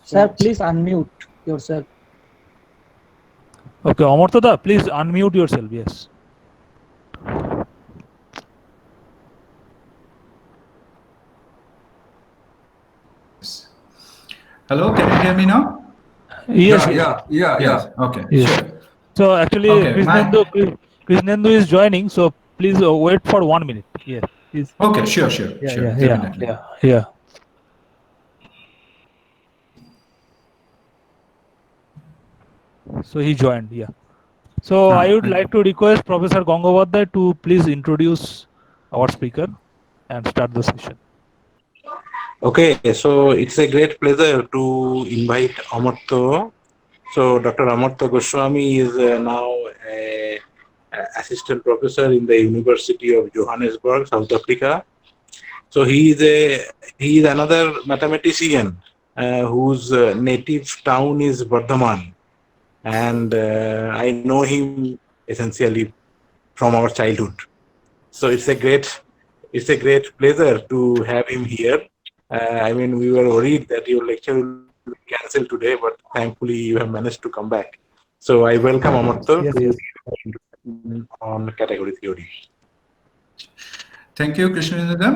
Sir, please unmute yourself. Okay, Amartya, please unmute yourself. Yes. Hello, can you hear me now? Yes. Yes. Okay. Yes. Sure. So actually, Okay, Krishnendu is joining. So please wait for 1 minute. Yes. Please. Okay. Sure. Definitely. Yeah. So he joined. Yeah. So I would like to request Professor Gangabadhyay to please introduce our speaker and start the session. Okay, so it's a great pleasure to invite Amartya. So Dr. Amartya Goswami is now a assistant professor in the University of Johannesburg, South Africa. So he is another mathematician whose native town is Burdwan, and I know him essentially from our childhood. So it's a great pleasure to have him here. I mean, we were worried that your lecture will be cancelled today, but thankfully you have managed to come back. So I welcome Amartya on category theory. Thank you, Krishnendu.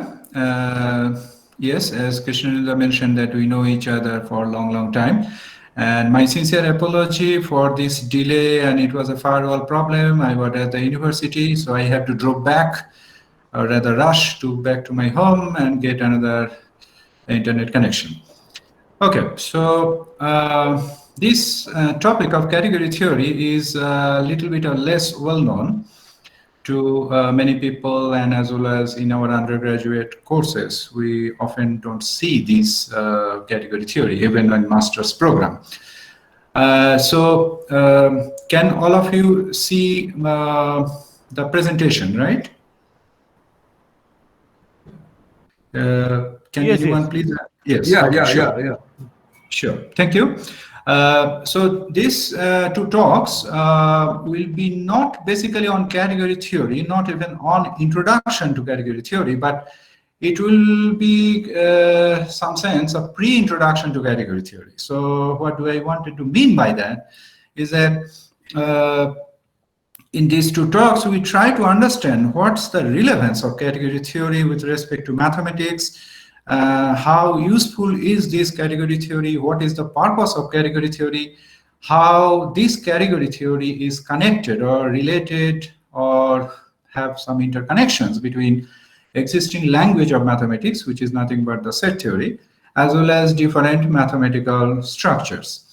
Yes, as Krishnendu mentioned that we know each other for a long time. And my sincere apology for this delay, and it was a firewall problem. I was at the university, so I have to drop back, or rather rush back to my home and get another internet connection. Okay, so this topic of category theory is a little bit less well known to many people, and as well as in our undergraduate courses, we often don't see this category theory, even in master's program. So can all of you see the presentation, right? Can anyone please? Yes. Yeah. Sure. Thank you. So these two talks will be not basically on category theory, not even on introduction to category theory, but it will be some sense of pre-introduction to category theory. So what do I wanted to mean by that is that in these two talks, we try to understand what's the relevance of category theory with respect to mathematics. How useful is this category theory? What is the purpose of category theory? How this category theory is connected or related or have some interconnections between existing language of mathematics, which is nothing but the set theory, as well as different mathematical structures.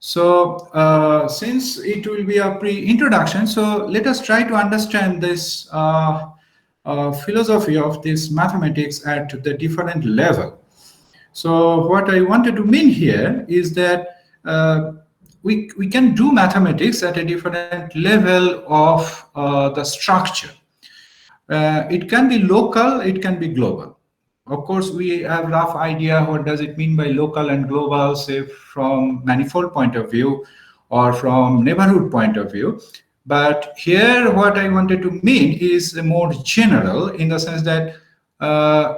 So since it will be a pre-introduction, so let us try to understand this philosophy of this mathematics at the different level. So what I wanted to mean here is that we can do mathematics at a different level of the structure. It can be local, it can be global. Of course, we have rough idea what does it mean by local and global, say from manifold point of view or from neighborhood point of view. But here what I wanted to mean is more general in the sense that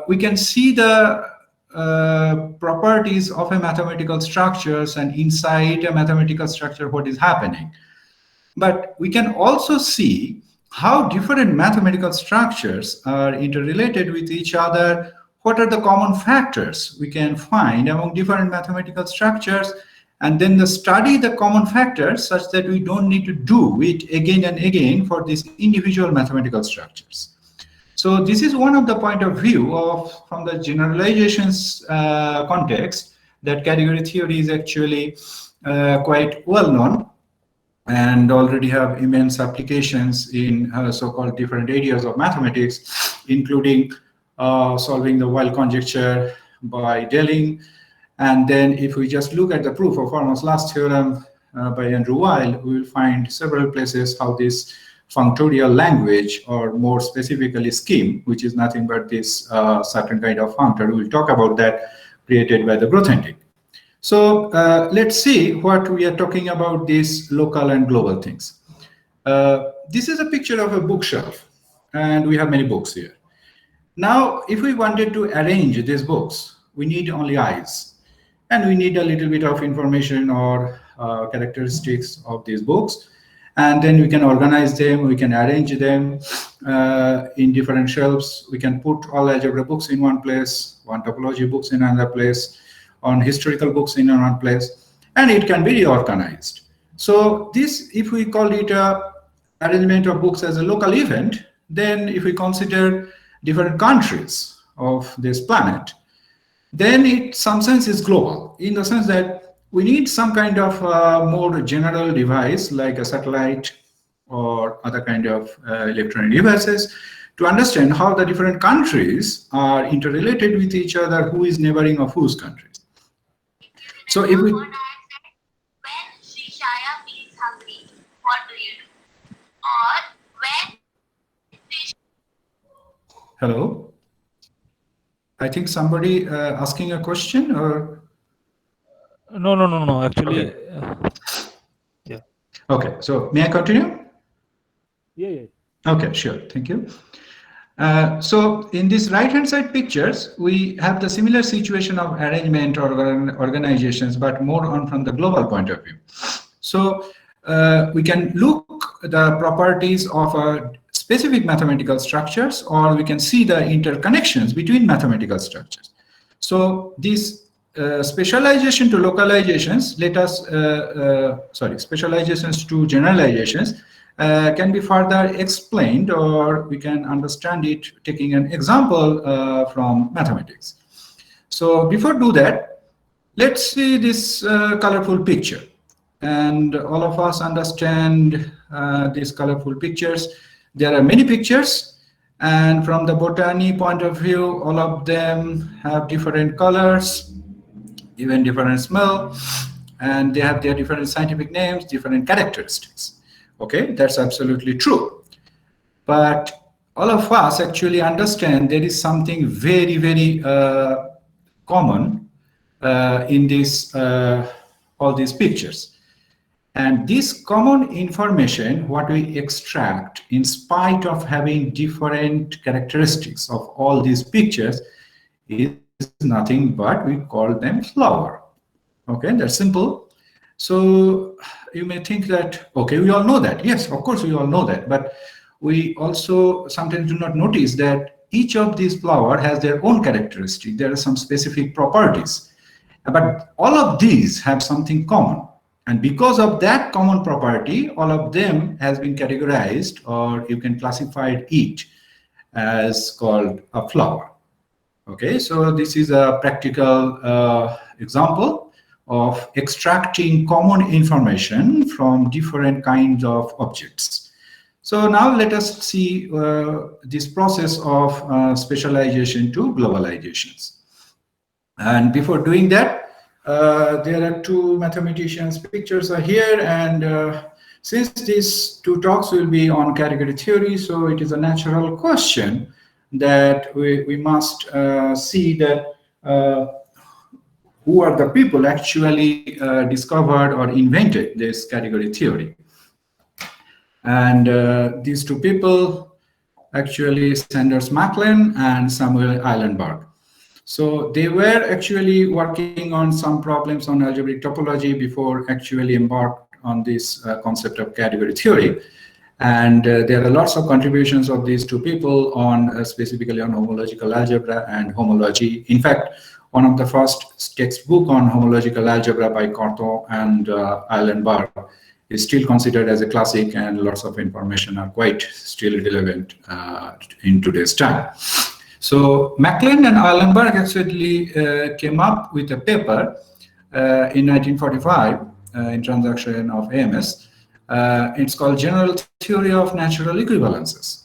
we can see the properties of a mathematical structures and inside a mathematical structure what is happening. But we can also see how different mathematical structures are interrelated with each other. What are the common factors we can find among different mathematical structures, and then study the common factors such that we don't need to do it again and again for these individual mathematical structures. So this is one of the point of view of from the generalizations context that category theory is actually quite well known and already have immense applications in so-called different areas of mathematics, including solving the Weil conjecture by Delling. And then if we just look at the proof of Fermat's last theorem by Andrew Weil, we will find several places how this functorial language, or more specifically scheme, which is nothing but this certain kind of functor, we'll talk about that, created by the growth engine. So let's see what we are talking about, these local and global things. This is a picture of a bookshelf, and we have many books here. Now, if we wanted to arrange these books, we need only eyes. and we need a little bit of information or characteristics of these books. And then we can organize them, we can arrange them in different shelves. We can put all algebra books in one place, one topology books in another place, on historical books in one place, and it can be reorganized. So this, if we call it a arrangement of books as a local event, then if we consider different countries of this planet, then it some sense is global, in the sense that we need some kind of more general device like a satellite or other kind of electronic devices to understand how the different countries are interrelated with each other, who is neighboring of whose countries. So if we... When Shishaya feels hungry, what do you do? Or when... Hello? I think somebody asking a question, or... No. Actually, Okay. yeah. Okay, so may I continue? Yeah. Okay, sure, thank you. So in this right-hand side pictures, we have the similar situation of arrangement or organizations, but more on from the global point of view. So we can look the properties of a specific mathematical structures, or we can see the interconnections between mathematical structures. So this specialization to localizations, specializations to generalizations can be further explained, or we can understand it taking an example from mathematics. So before do that, let's see this colorful picture, and all of us understand these colorful pictures. There are many pictures, and from the botany point of view, all of them have different colors, even different smell, and they have their different scientific names, different characteristics. Okay, that's absolutely true. But all of us actually understand there is something very, very common in this all these pictures. And this common information, what we extract, in spite of having different characteristics of all these pictures, is nothing but we call them flower. Okay, that's simple. So you may think that, okay, we all know that. Yes, of course we all know that, but we also sometimes do not notice that each of these flower has their own characteristic. There are some specific properties, but all of these have something common. And because of that common property, all of them has been categorized, or you can classify it as called a flower. Okay, so this is a practical example of extracting common information from different kinds of objects. So now let us see this process of specialization to globalizations. And before doing that, there are two mathematicians' pictures are here, and since these two talks will be on category theory, so it is a natural question that we must see that who are the people actually discovered or invented this category theory. And these two people, actually Sanders Macklin and Samuel Eilenberg. So they were actually working on some problems on algebraic topology before actually embarked on this concept of category theory. And there are lots of contributions of these two people on specifically on homological algebra and homology. In fact, one of the first textbook on homological algebra by Cortot and Eilenberg is still considered as a classic, and lots of information are quite still relevant in today's time. So Macklin and Eilenberg actually came up with a paper in 1945 in Transaction of AMS. It's called General Theory of Natural Equivalences.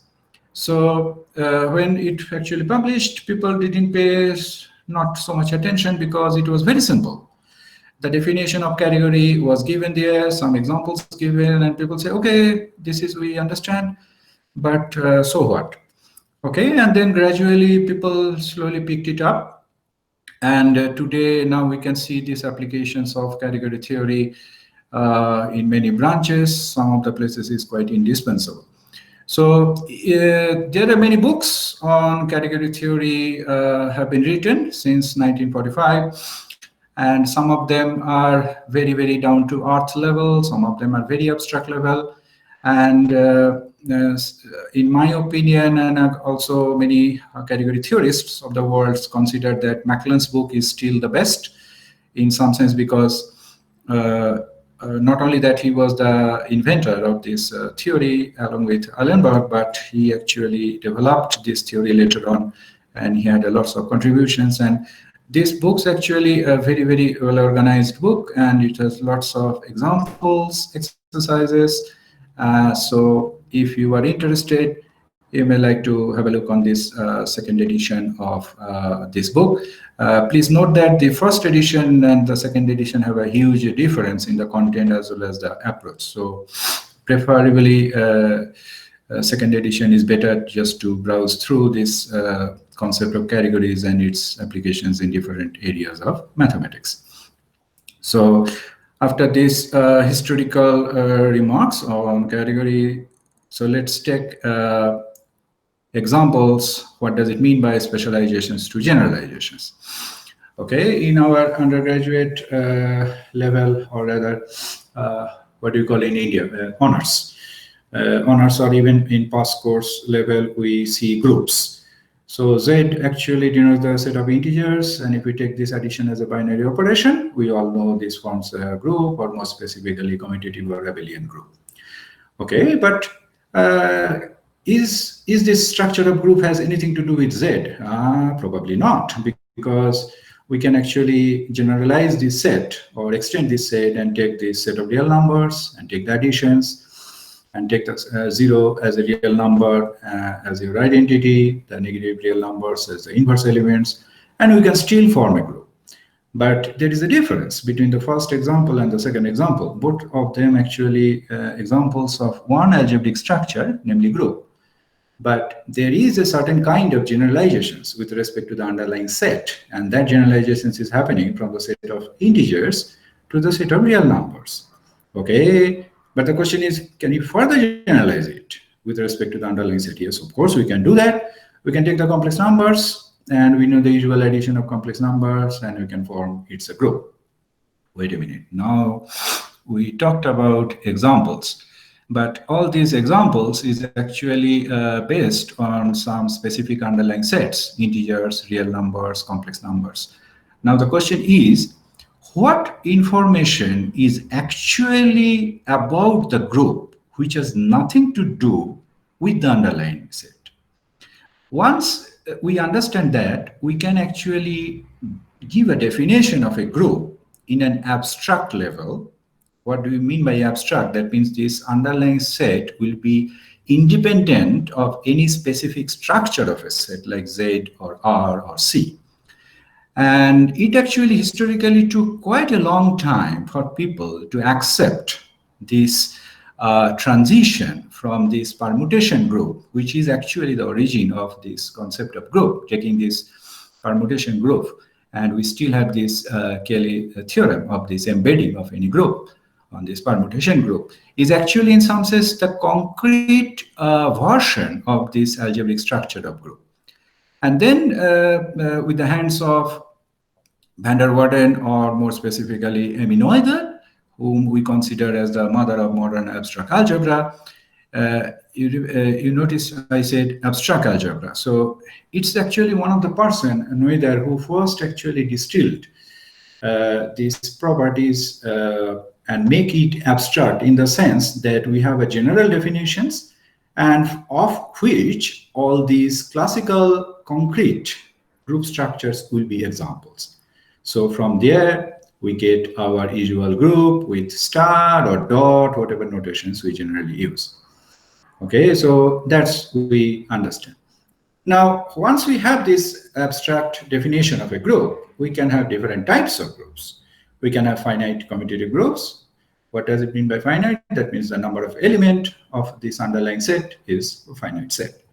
So when it actually published, people didn't pay not so much attention because it was very simple. The definition of category was given there, some examples given, and people say, okay, this is we understand, but so what? Okay, and then gradually people slowly picked it up, and today now we can see these applications of category theory in many branches. Some of the places is quite indispensable. So there are many books on category theory have been written since 1945, and some of them are very, very down to earth level, some of them are very abstract level. And in my opinion, and also many category theorists of the world consider that Maclean's book is still the best in some sense, because not only that he was the inventor of this theory along with Allenberg, but he actually developed this theory later on, and he had lots of contributions. And this book's actually a very, very well organized book, and it has lots of examples, exercises. So if you are interested, you may like to have a look on this second edition of this book. Please note that the first edition and the second edition have a huge difference in the content as well as the approach. So preferably, second edition is better just to browse through this concept of categories and its applications in different areas of mathematics. So after this historical remarks on category, so let's take examples. What does it mean by specializations to generalizations? Okay, in our undergraduate level, or rather, what do you call in India, honors. Honors, or even in past course level, we see groups. So Z actually denotes the set of integers, and if we take this addition as a binary operation, we all know this forms a group, or more specifically commutative or abelian group. Okay, but is this structure of group has anything to do with Z? Probably not, because we can actually generalize this set or extend this set and take this set of real numbers and take the additions and take the 0 as a real number as your identity, the negative real numbers as the inverse elements, and we can still form a group. But there is a difference between the first example and the second example. Both of them actually examples of one algebraic structure, namely group. But there is a certain kind of generalizations with respect to the underlying set, and that generalizations is happening from the set of integers to the set of real numbers. Okay, but the question is, can you further generalize it with respect to the underlying set? Yes, of course we can do that. We can take the complex numbers, and we know the usual addition of complex numbers, and we can form it's a group. Wait a minute. Now we talked about examples. But all these examples is actually based on some specific underlying sets, integers, real numbers, complex numbers. Now the question is, what information is actually about the group which has nothing to do with the underlying set? Once we understand that, we can actually give a definition of a group in an abstract level. What do we mean by abstract? That means this underlying set will be independent of any specific structure of a set like Z or R or C. And it actually historically took quite a long time for people to accept this transition from this permutation group, which is actually the origin of this concept of group, taking this permutation group. And we still have this Kelly theorem of this embedding of any group on this permutation group is actually in some sense the concrete version of this algebraic structure of group. And then with the hands of van der Waerden, or more specifically Emmy Noether, whom we consider as the mother of modern abstract algebra, you notice I said abstract algebra. So it's actually one of the person, Noether, who first actually distilled these properties and make it abstract in the sense that we have a general definitions, and of which all these classical concrete group structures will be examples. So from there, we get our usual group with star or dot, whatever notations we generally use. Okay, so that's we understand. Now, once we have this abstract definition of a group, we can have different types of groups. We can have finite commutative groups. What does it mean by finite? That means the number of element of this underlying set is a finite set.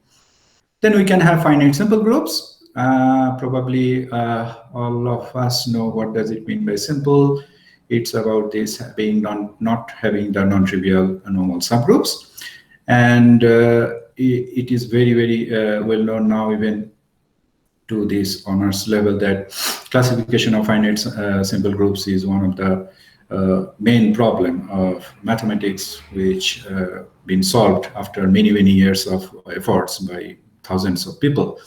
Then we can have finite simple groups. Probably all of us know what does it mean by simple. It's about this being not having the non-trivial normal subgroups. And it is very, very well known now even to this honors level that classification of finite simple groups is one of the main problem of mathematics, which been solved after many years of efforts by thousands of people.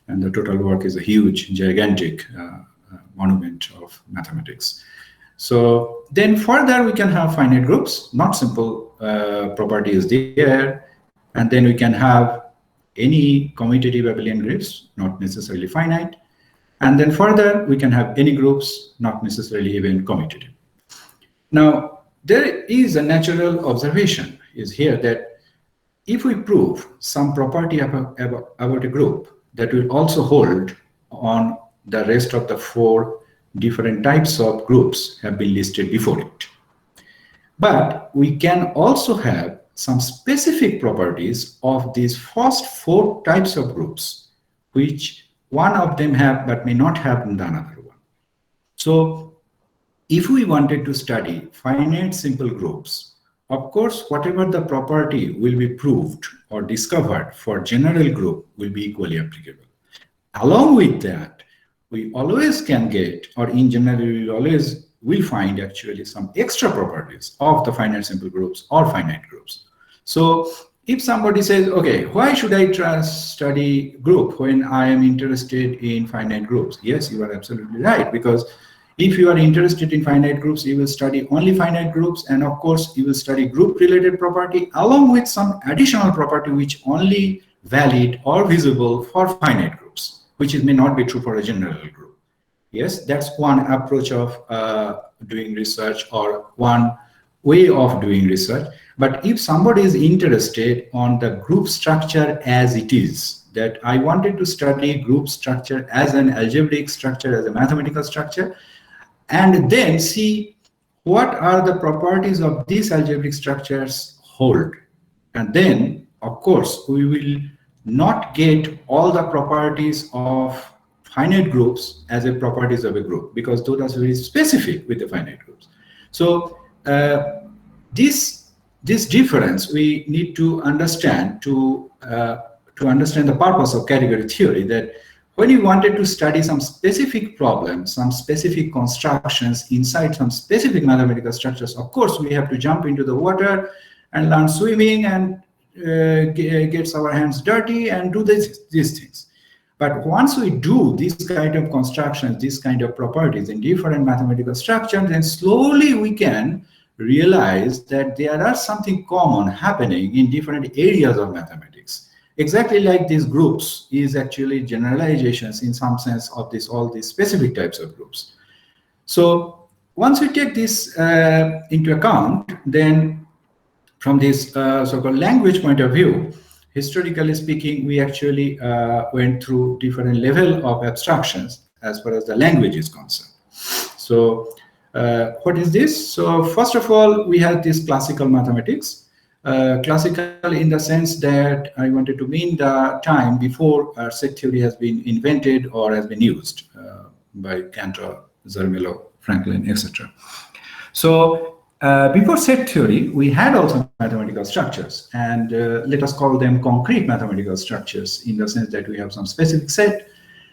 And the total work is a huge, gigantic monument of mathematics. So then further we can have finite groups, not simple property is there. And then we can have any commutative abelian groups, not necessarily finite. And then further we can have any groups, not necessarily even commutative. Now, there is a natural observation is here that if we prove some property about a group, that will also hold on the rest of the 4 different types of groups have been listed before it. But we can also have some specific properties of these first 4 types of groups, which one of them have but may not have in the another one. So if we wanted to study finite simple groups, of course, whatever the property will be proved or discovered for general group will be equally applicable. Along with that, we always can get, or in general, we always will find actually some extra properties of the finite simple groups or finite groups. So if somebody says, okay, why should I study group when I am interested in finite groups? Yes, you are absolutely right, because if you are interested in finite groups, you will study only finite groups, and of course you will study group related property along with some additional property which only valid or visible for finite groups, which may not be true for a general group. Yes, that's one approach of doing research, or one way of doing research. But if somebody is interested on the group structure as it is, that I wanted to study group structure as an algebraic structure, as a mathematical structure, and then see what are the properties of these algebraic structures hold. And then, of course, we will not get all the properties of finite groups as a properties of a group, because those are very specific with the finite groups. So this difference we need to understand to understand the purpose of category theory, that when you wanted to study some specific problems, some specific constructions inside some specific mathematical structures, of course, we have to jump into the water and learn swimming and get our hands dirty and do these things. But once we do this kind of constructions, this kind of properties in different mathematical structures, then slowly we can realize that there are something common happening in different areas of mathematics. Exactly like these groups is actually generalizations in some sense of all these specific types of groups. So once we take this into account, then from this so-called language point of view, historically speaking, we actually went through different level of abstractions as far as the language is concerned. So what is this? So first of all, we have this classical mathematics. Classical in the sense that I wanted to mean the time before set theory has been invented or has been used by Cantor, Zermelo, Franklin, etc. So before set theory, we had also mathematical structures, and let us call them concrete mathematical structures, in the sense that we have some specific set,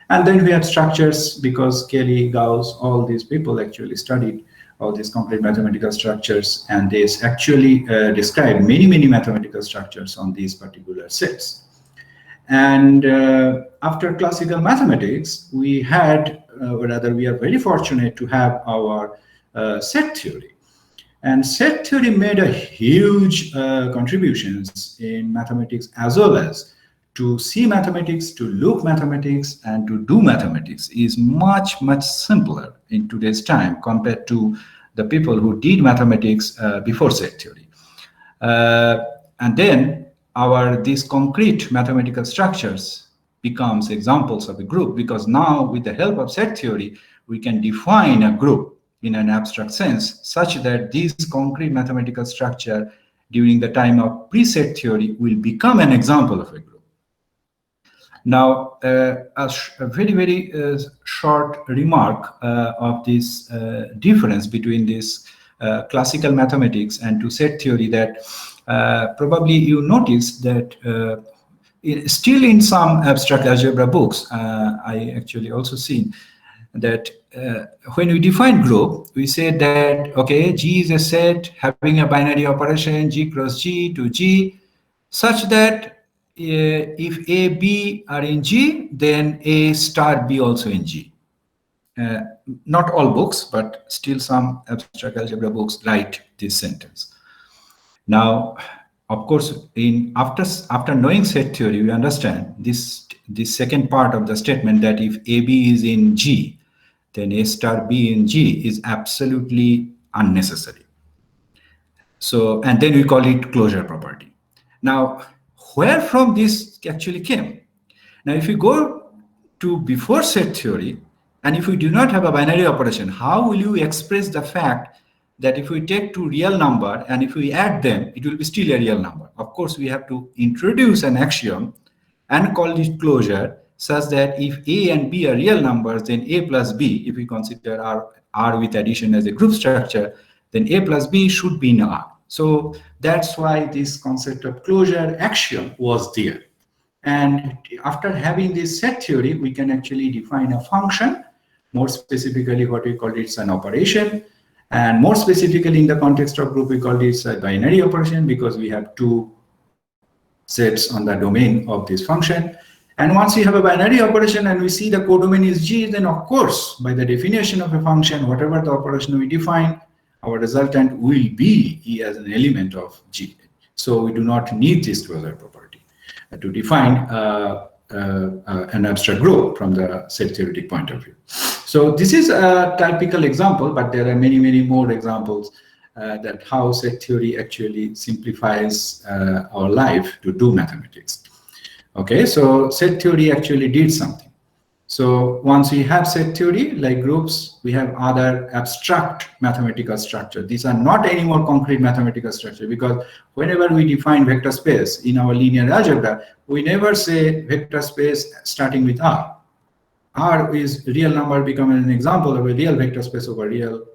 and then we have structures because Kelly, Gauss, all these people actually studied all these concrete mathematical structures, and they actually describe many mathematical structures on these particular sets. And after classical mathematics, we had, or rather we are very fortunate to have our set theory. And set theory made a huge contributions in mathematics, as well as to see mathematics, to look mathematics, and to do mathematics is much simpler in today's time compared to the people who did mathematics before set theory. And then these concrete mathematical structures becomes examples of a group, because now with the help of set theory, we can define a group in an abstract sense, such that this concrete mathematical structure during the time of preset theory will become an example of a group. Now, a very short remark of this difference between this classical mathematics and to set theory, that probably you notice that still in some abstract algebra books, I actually also seen that when we define group, we say that, okay, G is a set having a binary operation G cross G to G, such that if A, B are in G, then A star B also in G. Not all books, but still some abstract algebra books write this sentence. Now, of course, after knowing set theory, we understand this second part of the statement, that if AB is in G, then A star B in G is absolutely unnecessary. So, and then we call it closure property. Now, where from this actually came? Now, if you go to before set theory, and if we do not have a binary operation, how will you express the fact that if we take two real numbers and if we add them, it will be still a real number? Of course, we have to introduce an axiom and call it closure, such that if A and B are real numbers, then A plus B, if we consider R with addition as a group structure, then A plus B should be in R. So that's why this concept of closure axiom was there. And after having this set theory, we can actually define a function. More specifically, what we call it's an operation. And more specifically, in the context of group, we call it a binary operation, because we have two sets on the domain of this function. And once we have a binary operation and we see the codomain is G, then of course, by the definition of a function, whatever the operation we define, our resultant will be E as an element of G. So we do not need this closure property to define an abstract group from the set theoretic point of view. So this is a typical example, but there are many, many more examples that how set theory actually simplifies our life to do mathematics. Okay, so set theory actually did something. So once we have set theory, like groups, we have other abstract mathematical structure. These are not any more concrete mathematical structure, because whenever we define vector space in our linear algebra, we never say vector space starting with R. R is real number becoming an example of a real vector space over real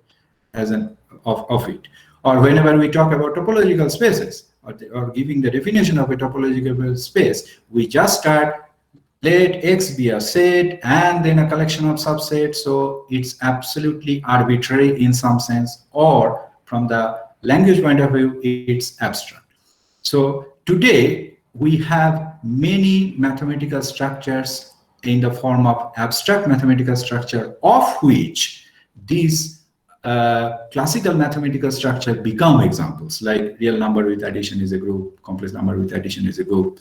as an of it. Or whenever we talk about topological spaces, or giving the definition of a topological space, we just start, let X be a set and then a collection of subsets. So it's absolutely arbitrary in some sense, or from the language point of view, it's abstract. So today we have many mathematical structures in the form of abstract mathematical structure, of which these classical mathematical structure become examples, like real number with addition is a group, complex number with addition is a group,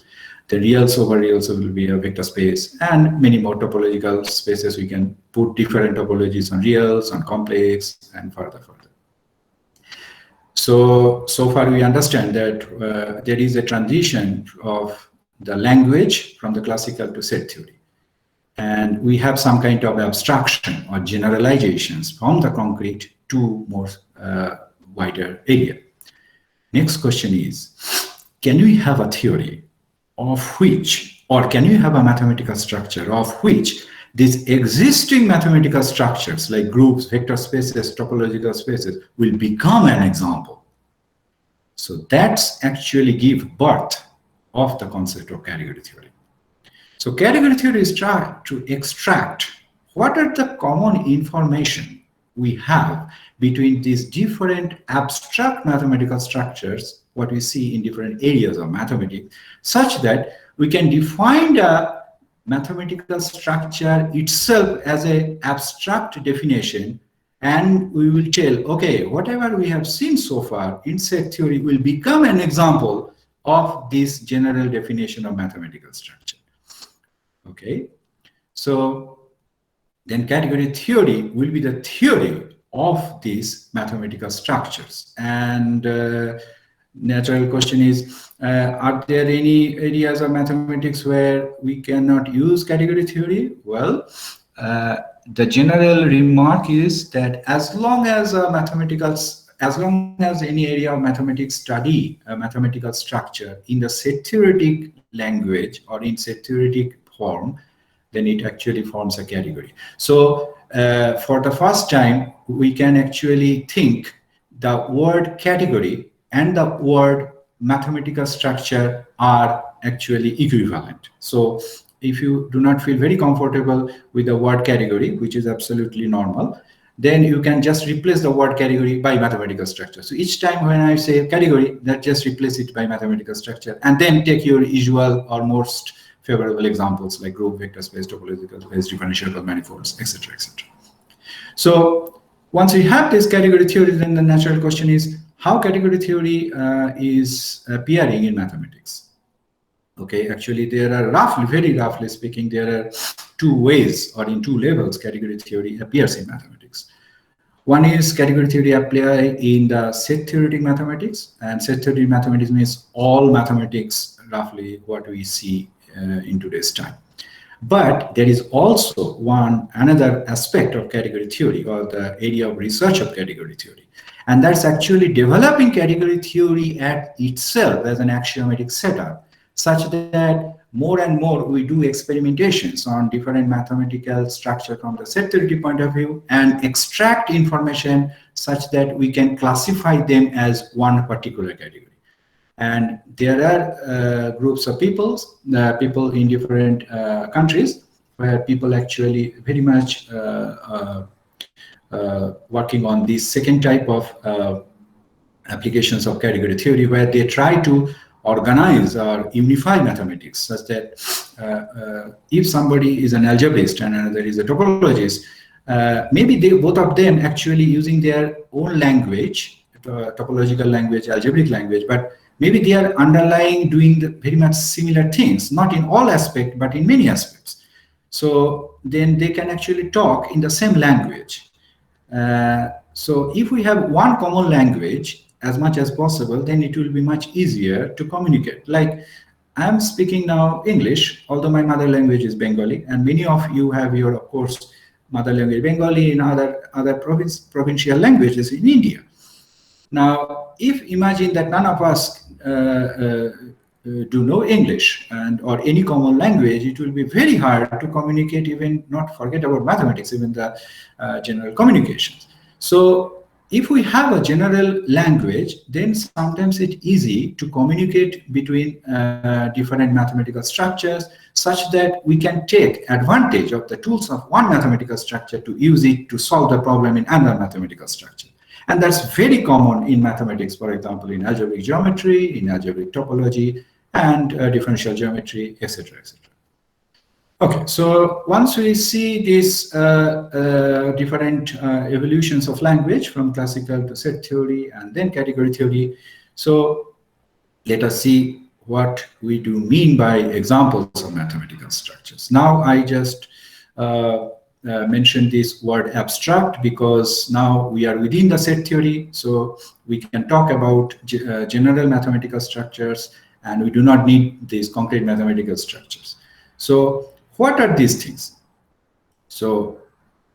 the reals over reals will be a vector space, and many more topological spaces. We can put different topologies on reals, on complex, and further. So far we understand that there is a transition of the language from the classical to set theory. And we have some kind of abstraction or generalizations from the concrete to more wider area. Next question is, can we have a theory of which, or can you have a mathematical structure of which these existing mathematical structures like groups, vector spaces, topological spaces will become an example? So that's actually give birth of the concept of category theory. So category theory is trying to extract what are the common information we have between these different abstract mathematical structures, what we see in different areas of mathematics, such that we can define the mathematical structure itself as an abstract definition, and we will tell, okay, whatever we have seen so far in set theory will become an example of this general definition of mathematical structure. Okay, so then category theory will be the theory of these mathematical structures. And natural question is, are there any areas of mathematics where we cannot use category theory? Well, the general remark is that as long as any area of mathematics study a mathematical structure in the set theoretic language or in set theoretic form, then it actually forms a category. So for the first time, we can actually think the word category and the word mathematical structure are actually equivalent. So if you do not feel very comfortable with the word category, which is absolutely normal, then you can just replace the word category by mathematical structure. So each time when I say category, that just replace it by mathematical structure, and then take your usual or most favorable examples like group, vector space, topological space, differentiable manifolds, etc., etc. So once we have this category theory, then the natural question is how category theory is appearing in mathematics. Okay, actually there are very roughly speaking, there are two ways or in two levels category theory appears in mathematics. One is category theory applied in the set theoretic mathematics, and set theoretic mathematics means all mathematics roughly what we see in today's time. But there is also another aspect of category theory, or the area of research of category theory, and that's actually developing category theory at itself as an axiomatic setup, such that more and more we do experimentations on different mathematical structure from the set theoretic point of view and extract information such that we can classify them as one particular category. And there are groups of people in different countries where people actually very much working on this second type of applications of category theory, where they try to organize or unify mathematics such that if somebody is an algebraist and another is a topologist, maybe both of them actually using their own language, topological language, algebraic language, but maybe they are underlying doing very much similar things, not in all aspects, but in many aspects. So then they can actually talk in the same language. So if we have one common language, as much as possible, then it will be much easier to communicate. Like I'm speaking now English, although my mother language is Bengali, and many of you have your, of course, mother language Bengali in other provincial languages in India. Now, if imagine that none of us do know English or any common language, it will be very hard to communicate, even not forget about mathematics, even the general communications. So if we have a general language, then sometimes it's easy to communicate between different mathematical structures such that we can take advantage of the tools of one mathematical structure to use it to solve the problem in another mathematical structure. And that's very common in mathematics, for example, in algebraic geometry, in algebraic topology, and differential geometry, etc., etc. Okay, so once we see these different evolutions of language from classical to set theory and then category theory, so let us see what we do mean by examples of mathematical structures. Now I just mentioned this word abstract because now we are within the set theory, so we can talk about general mathematical structures and we do not need these concrete mathematical structures. So what are these things? So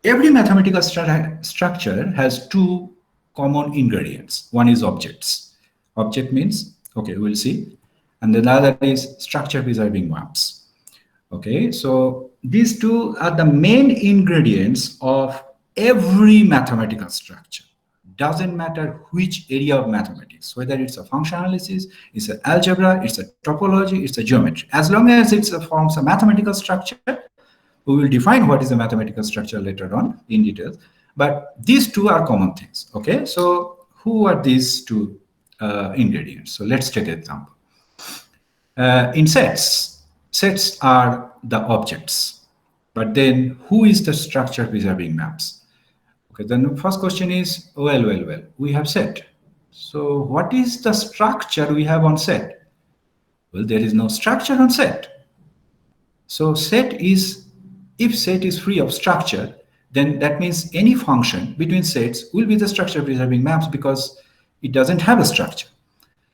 every mathematical structure has two common ingredients. One is objects. Object means, okay, we'll see. And the other is structure preserving maps. Okay, so these two are the main ingredients of every mathematical structure. Doesn't matter which area of mathematics, whether it's a function analysis, it's an algebra, it's a topology, it's a geometry. As long as it forms a mathematical structure, we will define what is a mathematical structure later on in detail. But these two are common things. Okay, so who are these two ingredients? So let's take an example. In sets are the objects. But then who is the structure preserving maps? Okay, then the first question is, well, we have set. So what is the structure we have on set? Well, there is no structure on set. So if set is free of structure, then that means any function between sets will be the structure preserving maps because it doesn't have a structure.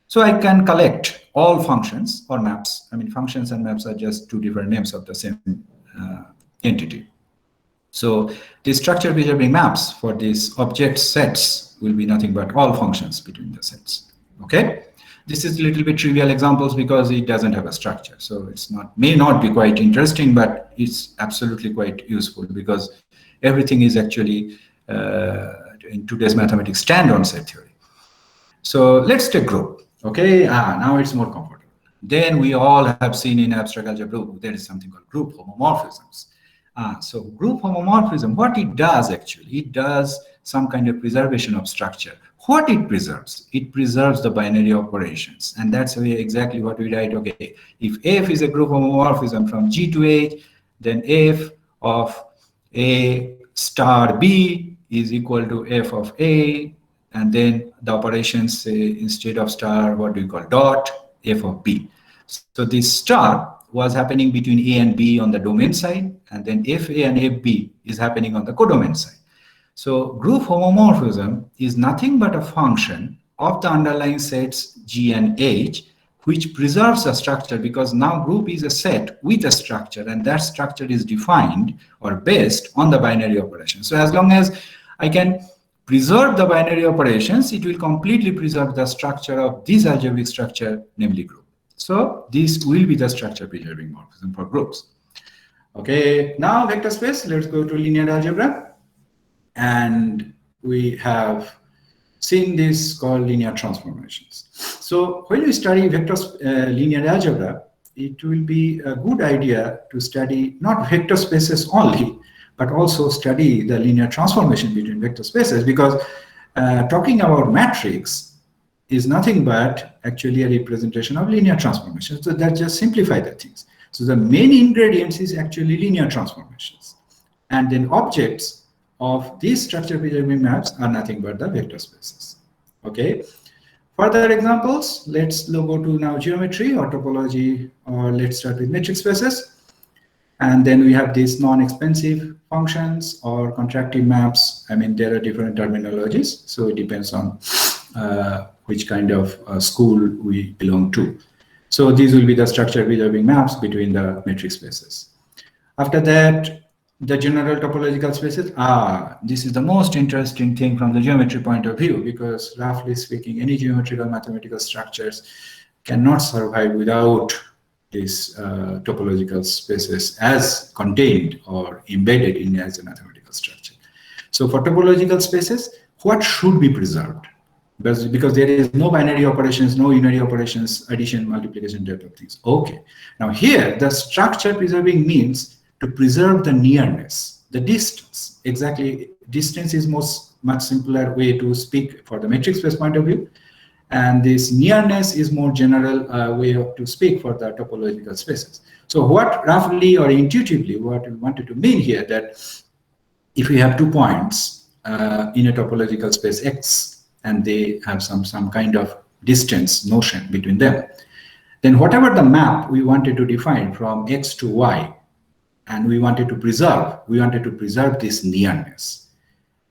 So I can collect all functions or maps. I mean, functions and maps are just two different names of the same entity. So the structure preserving maps for these object sets will be nothing but all functions between the sets. Okay, this is a little bit trivial examples because it doesn't have a structure, so it's may not be quite interesting, but it's absolutely quite useful because everything is actually in today's mathematics stand on set theory. So let's take group. Okay, now it's more comfortable. Then we all have seen in abstract algebra, there is something called group homomorphisms. So group homomorphism, what it does actually, it does some kind of preservation of structure. What it preserves? It preserves the binary operations. And that's exactly what we write. Okay, if F is a group homomorphism from G to H, then F of A star B is equal to F of A, and then the operations, say, instead of star, what do we call dot, F of B. So this star was happening between A and B on the domain side, and then FA and FB is happening on the codomain side. So group homomorphism is nothing but a function of the underlying sets G and H, which preserves a structure, because now group is a set with a structure, and that structure is defined or based on the binary operation. So as long as I can preserve the binary operations, it will completely preserve the structure of this algebraic structure, namely group. So this will be the structure preserving morphism for groups. Okay, now vector space, let's go to linear algebra. And we have seen this called linear transformations. So when you study vector linear algebra, it will be a good idea to study not vector spaces only, but also study the linear transformation between vector spaces, because talking about matrix is nothing but actually a representation of linear transformations. So that just simplify the things. So the main ingredients is actually linear transformations. And then objects of these structure preserving maps are nothing but the vector spaces. Okay. Further examples, let's go to now geometry or topology, or let's start with metric spaces. And then we have these non-expensive functions or contractive maps. I mean, there are different terminologies, so it depends on which kind of school we belong to. So these will be the structure preserving maps between the metric spaces. After that, the general topological spaces. This is the most interesting thing from the geometry point of view, because roughly speaking, any geometrical mathematical structures cannot survive without these topological spaces as contained or embedded in as a mathematical structure. So for topological spaces, what should be preserved? Because there is no binary operations, no unary operations, addition, multiplication type of things. Okay. Now here, the structure preserving means to preserve the nearness, the distance. Exactly, distance is much simpler way to speak for the metric space point of view. And this nearness is more general way to speak for the topological spaces. So what roughly or intuitively, what we wanted to mean here, that if we have 2 points in a topological space X, and they have some kind of distance notion between them, then whatever the map we wanted to define from X to Y, and we wanted to preserve this nearness.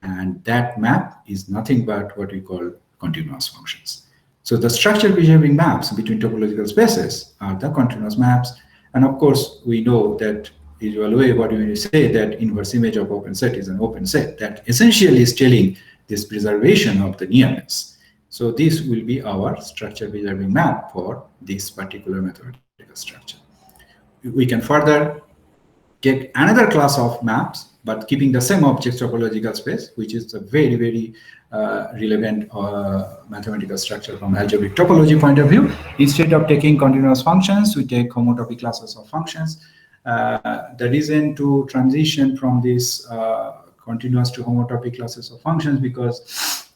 And that map is nothing but what we call continuous functions. So the structure preserving maps between topological spaces are the continuous maps. And of course, we know that usual way, what we say that inverse image of open set is an open set that essentially is telling this preservation of the nearness. So this will be our structure preserving map for this particular mathematical structure. We can further get another class of maps, but keeping the same object topological space, which is a very, very relevant mathematical structure from algebraic topology point of view. Instead of taking continuous functions, we take homotopy classes of functions. The reason to transition from this continuous to homotopy classes of functions, because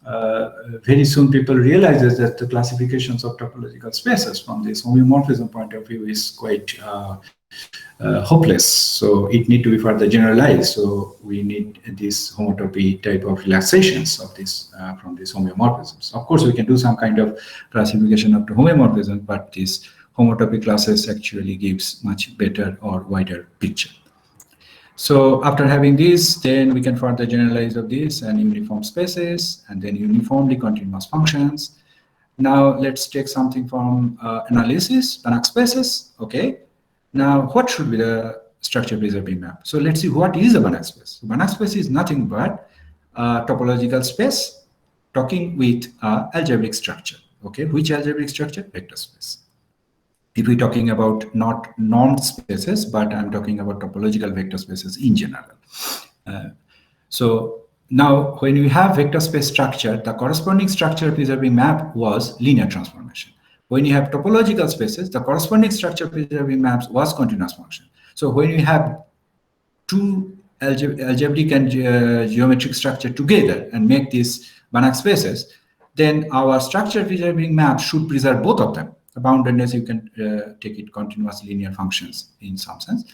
very soon people realizes that the classifications of topological spaces from this homeomorphism point of view is quite hopeless. So it need to be further generalized. So we need this homotopy type of relaxations of this from these homeomorphisms. Of course, we can do some kind of classification up to homomorphism, but this homotopy classes actually gives much better or wider picture. So after having this, then we can further generalize of this and uniform spaces, and then uniformly continuous functions. Now let's take something from analysis, Banach spaces. Okay. Now what should be the structure preserving map? So let's see what is a Banach space. Banach space is nothing but a topological space talking with algebraic structure. Okay. Which algebraic structure? Vector space. If we're talking about not norm spaces, but I'm talking about topological vector spaces in general. So now when we have vector space structure, the corresponding structure preserving map was linear transformation. when you have topological spaces, the corresponding structure preserving maps was continuous function. So when you have two algebraic and geometric structure together and make these Banach spaces, then our structure preserving map should preserve both of them. The boundedness, you can take it continuous linear functions in some sense.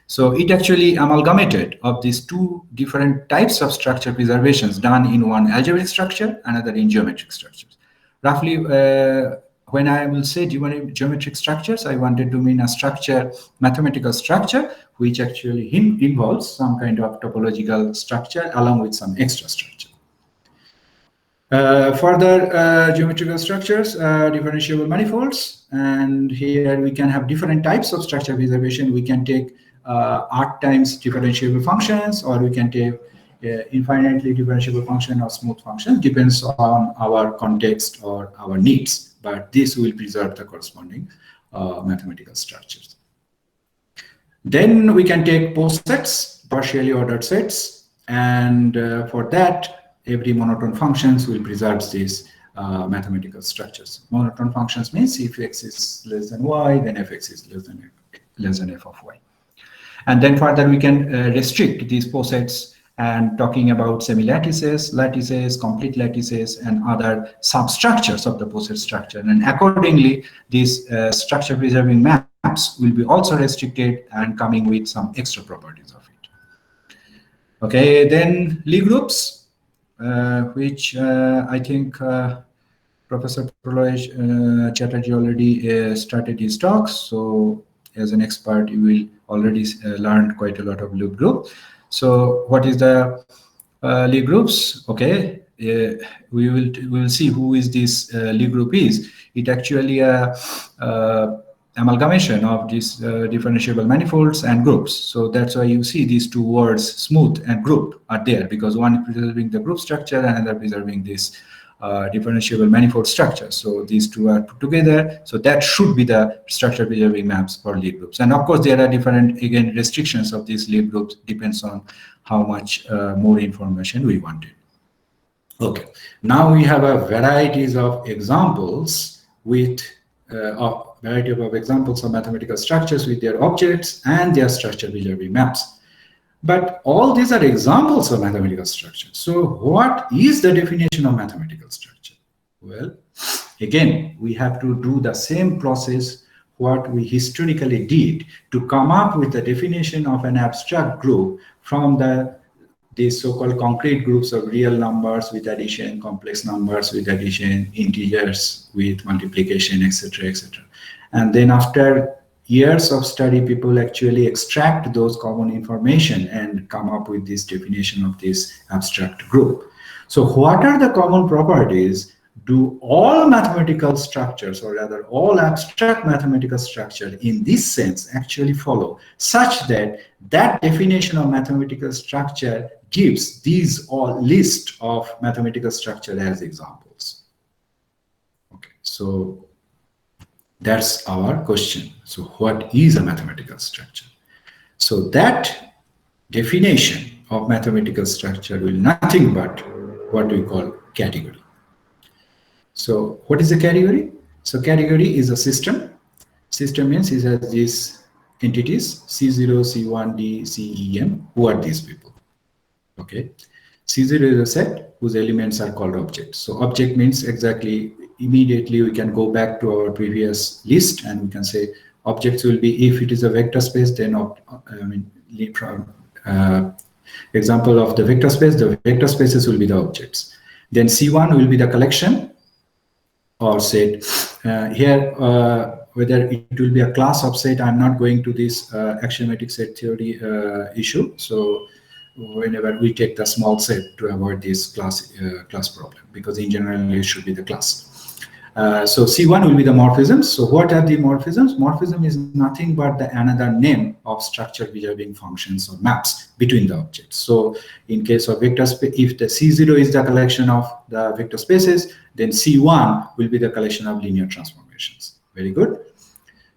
So it actually amalgamated of these two different types of structure preservations done in one algebraic structure, another in geometric structures. Roughly, when I will say geometric structures, I wanted to mean a structure, mathematical structure, which actually involves some kind of topological structure along with some extra structure. Further geometrical structures, differentiable manifolds, and here we can have different types of structure preservation. We can take arc times differentiable functions, or we can take infinitely differentiable function or smooth function, depends on our context or our needs, but this will preserve the corresponding mathematical structures. Then we can take posets, partially ordered sets, and for that, every monotone functions will preserve these mathematical structures. Monotone functions means if x is less than y, then fx is less than f of y. And then further, we can restrict these posets and talking about semi-lattices, lattices, complete lattices, and other substructures of the poset structure. And accordingly, these structure preserving maps will be also restricted and coming with some extra properties of it. Okay, then Lie groups, which I think Professor Pralay Chatterjee already started his talks. So as an expert, you will already learn quite a lot of Lie group. So what is the Lie groups? Okay, we will see who is this Lie group is. It actually amalgamation of these differentiable manifolds and groups. So that's why you see these two words, smooth and group, are there, because one is preserving the group structure and another preserving this differentiable manifold structure. So these two are put together. So that should be the structure preserving maps for Lie groups. And of course, there are different, again, restrictions of these Lie groups, depends on how much more information we wanted. Okay, now we have a varieties of examples with variety of examples of mathematical structures with their objects and their structure preserving maps. But all these are examples of mathematical structure. So what is the definition of mathematical structure? Well, again, we have to do the same process what we historically did to come up with the definition of an abstract group from these so-called concrete groups of real numbers with addition, complex numbers with addition, integers with multiplication, etc., etc. And then after years of study, people actually extract those common information and come up with this definition of this abstract group. So what are the common properties do all mathematical structures, or rather all abstract mathematical structure in this sense, actually follow, such that that definition of mathematical structure gives these all list of mathematical structure as examples? Okay, so that's our question. So what is a mathematical structure? So that definition of mathematical structure will nothing but what we call category. So what is a category? So category is a system. System means it has these entities, C0, C1, D, C, E, M. Who are these people? Okay. C0 is a set whose elements are called objects. So object means exactly, immediately we can go back to our previous list and we can say objects will be, if it is a vector space, then example of the vector spaces will be the objects. Then C1 will be the collection or set. Here, whether it will be a class of set, I'm not going to this axiomatic set theory issue. So whenever we take the small set to avoid this class problem, because in general it should be the class. So C1 will be the morphisms. So what are the morphisms? Morphism is nothing but another name of structure preserving functions or maps between the objects. So in case of vector space, if the C0 is the collection of the vector spaces, then C1 will be the collection of linear transformations. Very good.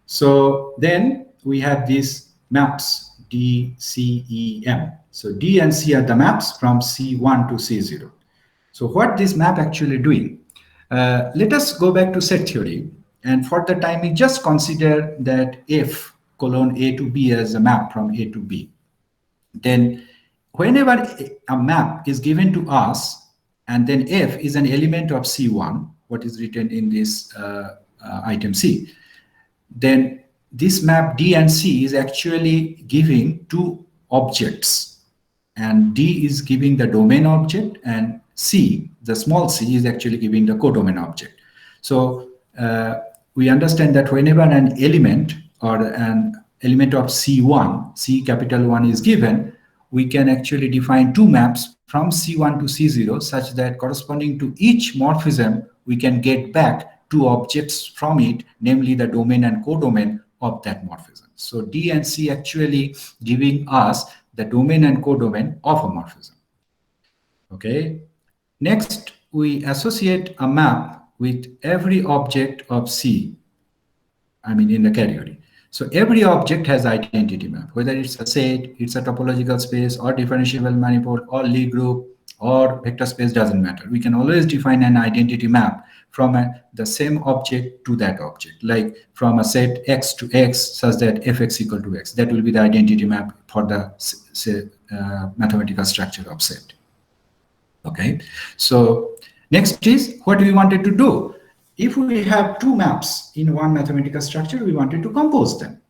So then we have these maps D, C, E, M. So D and C are the maps from C1 to C0. So what this map actually doing? Let us go back to set theory And for the time, we just consider that F colon A to B as a map from A to B. Then whenever a map is given to us, and then F is an element of C1, what is written in this item C, then this map D and C is actually giving two objects, and D is giving the domain object, and C, the small c, is actually giving the codomain object. So we understand that whenever an element or an element of C1, C capital 1 is given, we can actually define two maps from C1 to C0 such that corresponding to each morphism, we can get back two objects from it, namely the domain and codomain of that morphism. So D and C actually giving us the domain and codomain of a morphism. Okay. Next, we associate a map with every object of C, in the category. So every object has identity map, whether it's a set, it's a topological space, or differentiable manifold, or Lie group, or vector space, doesn't matter. We can always define an identity map from the same object to that object, like from a set X to X, such that Fx equal to X. That will be the identity map for the mathematical structure of set. Okay, so next is what we wanted to do. If we have two maps in one mathematical structure, we wanted to compose them.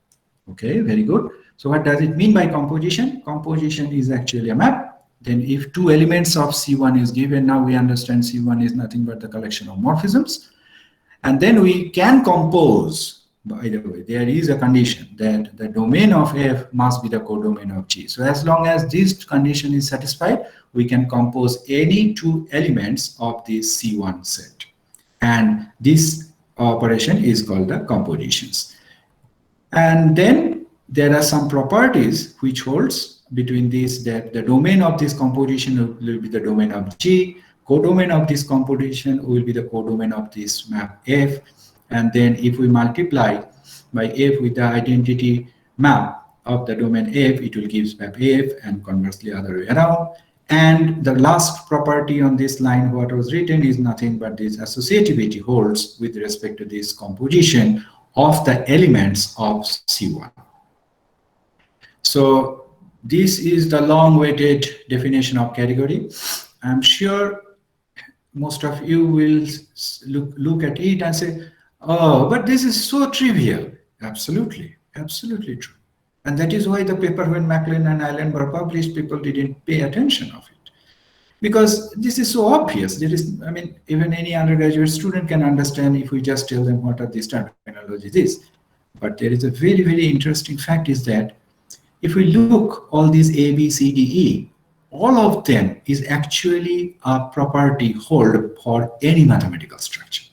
Okay, very good. So what does it mean by composition? Composition is actually a map. Then if two elements of C1 is given, now we understand C1 is nothing but the collection of morphisms. And then we can compose, by the way, there is a condition that the domain of F must be the codomain of G. So as long as this condition is satisfied, we can compose any two elements of this C1 set. And this operation is called the compositions. And then there are some properties which holds between these, that the domain of this composition will be the domain of G, codomain of this composition will be the codomain of this map F, and then if we multiply by F with the identity map of the domain F, it will give map F, and conversely other way around. And the last property on this line, what was written, is nothing but this associativity holds with respect to this composition of the elements of C1. So this is the long-awaited definition of category. I'm sure most of you will look at it and say, oh, but this is so trivial. Absolutely, absolutely true. And that is why the paper, when Maclean and Allen were published, people didn't pay attention of it. Because this is so obvious. There is, even any undergraduate student can understand if we just tell them what are these terminologies is. But there is a very, very interesting fact is that if we look all these A, B, C, D, E, all of them is actually a property hold for any mathematical structure.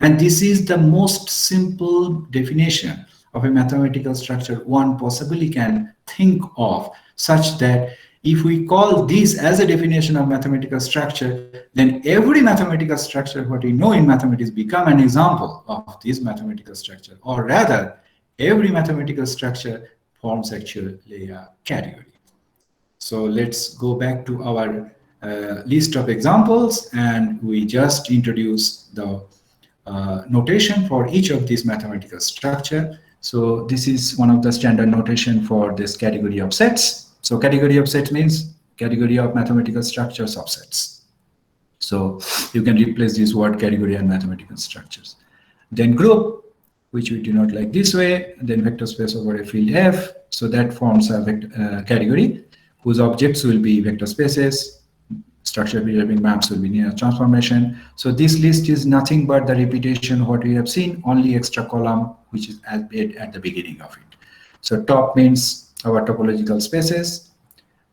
And this is the most simple definition of a mathematical structure one possibly can think of, such that if we call this as a definition of mathematical structure, then every mathematical structure what we know in mathematics become an example of this mathematical structure, or rather every mathematical structure forms actually a category. So let's go back to our list of examples, and we just introduce the notation for each of these mathematical structure. So this is one of the standard notation for this category of sets. So category of sets means category of mathematical structures of sets. So you can replace this word category and mathematical structures. Then group, which we denote like this way, then vector space over a field F. So that forms a category whose objects will be vector spaces, structure preserving maps will be linear transformation. So this list is nothing but the repetition of what we have seen, only extra column which is at the beginning of it. So top means our topological spaces,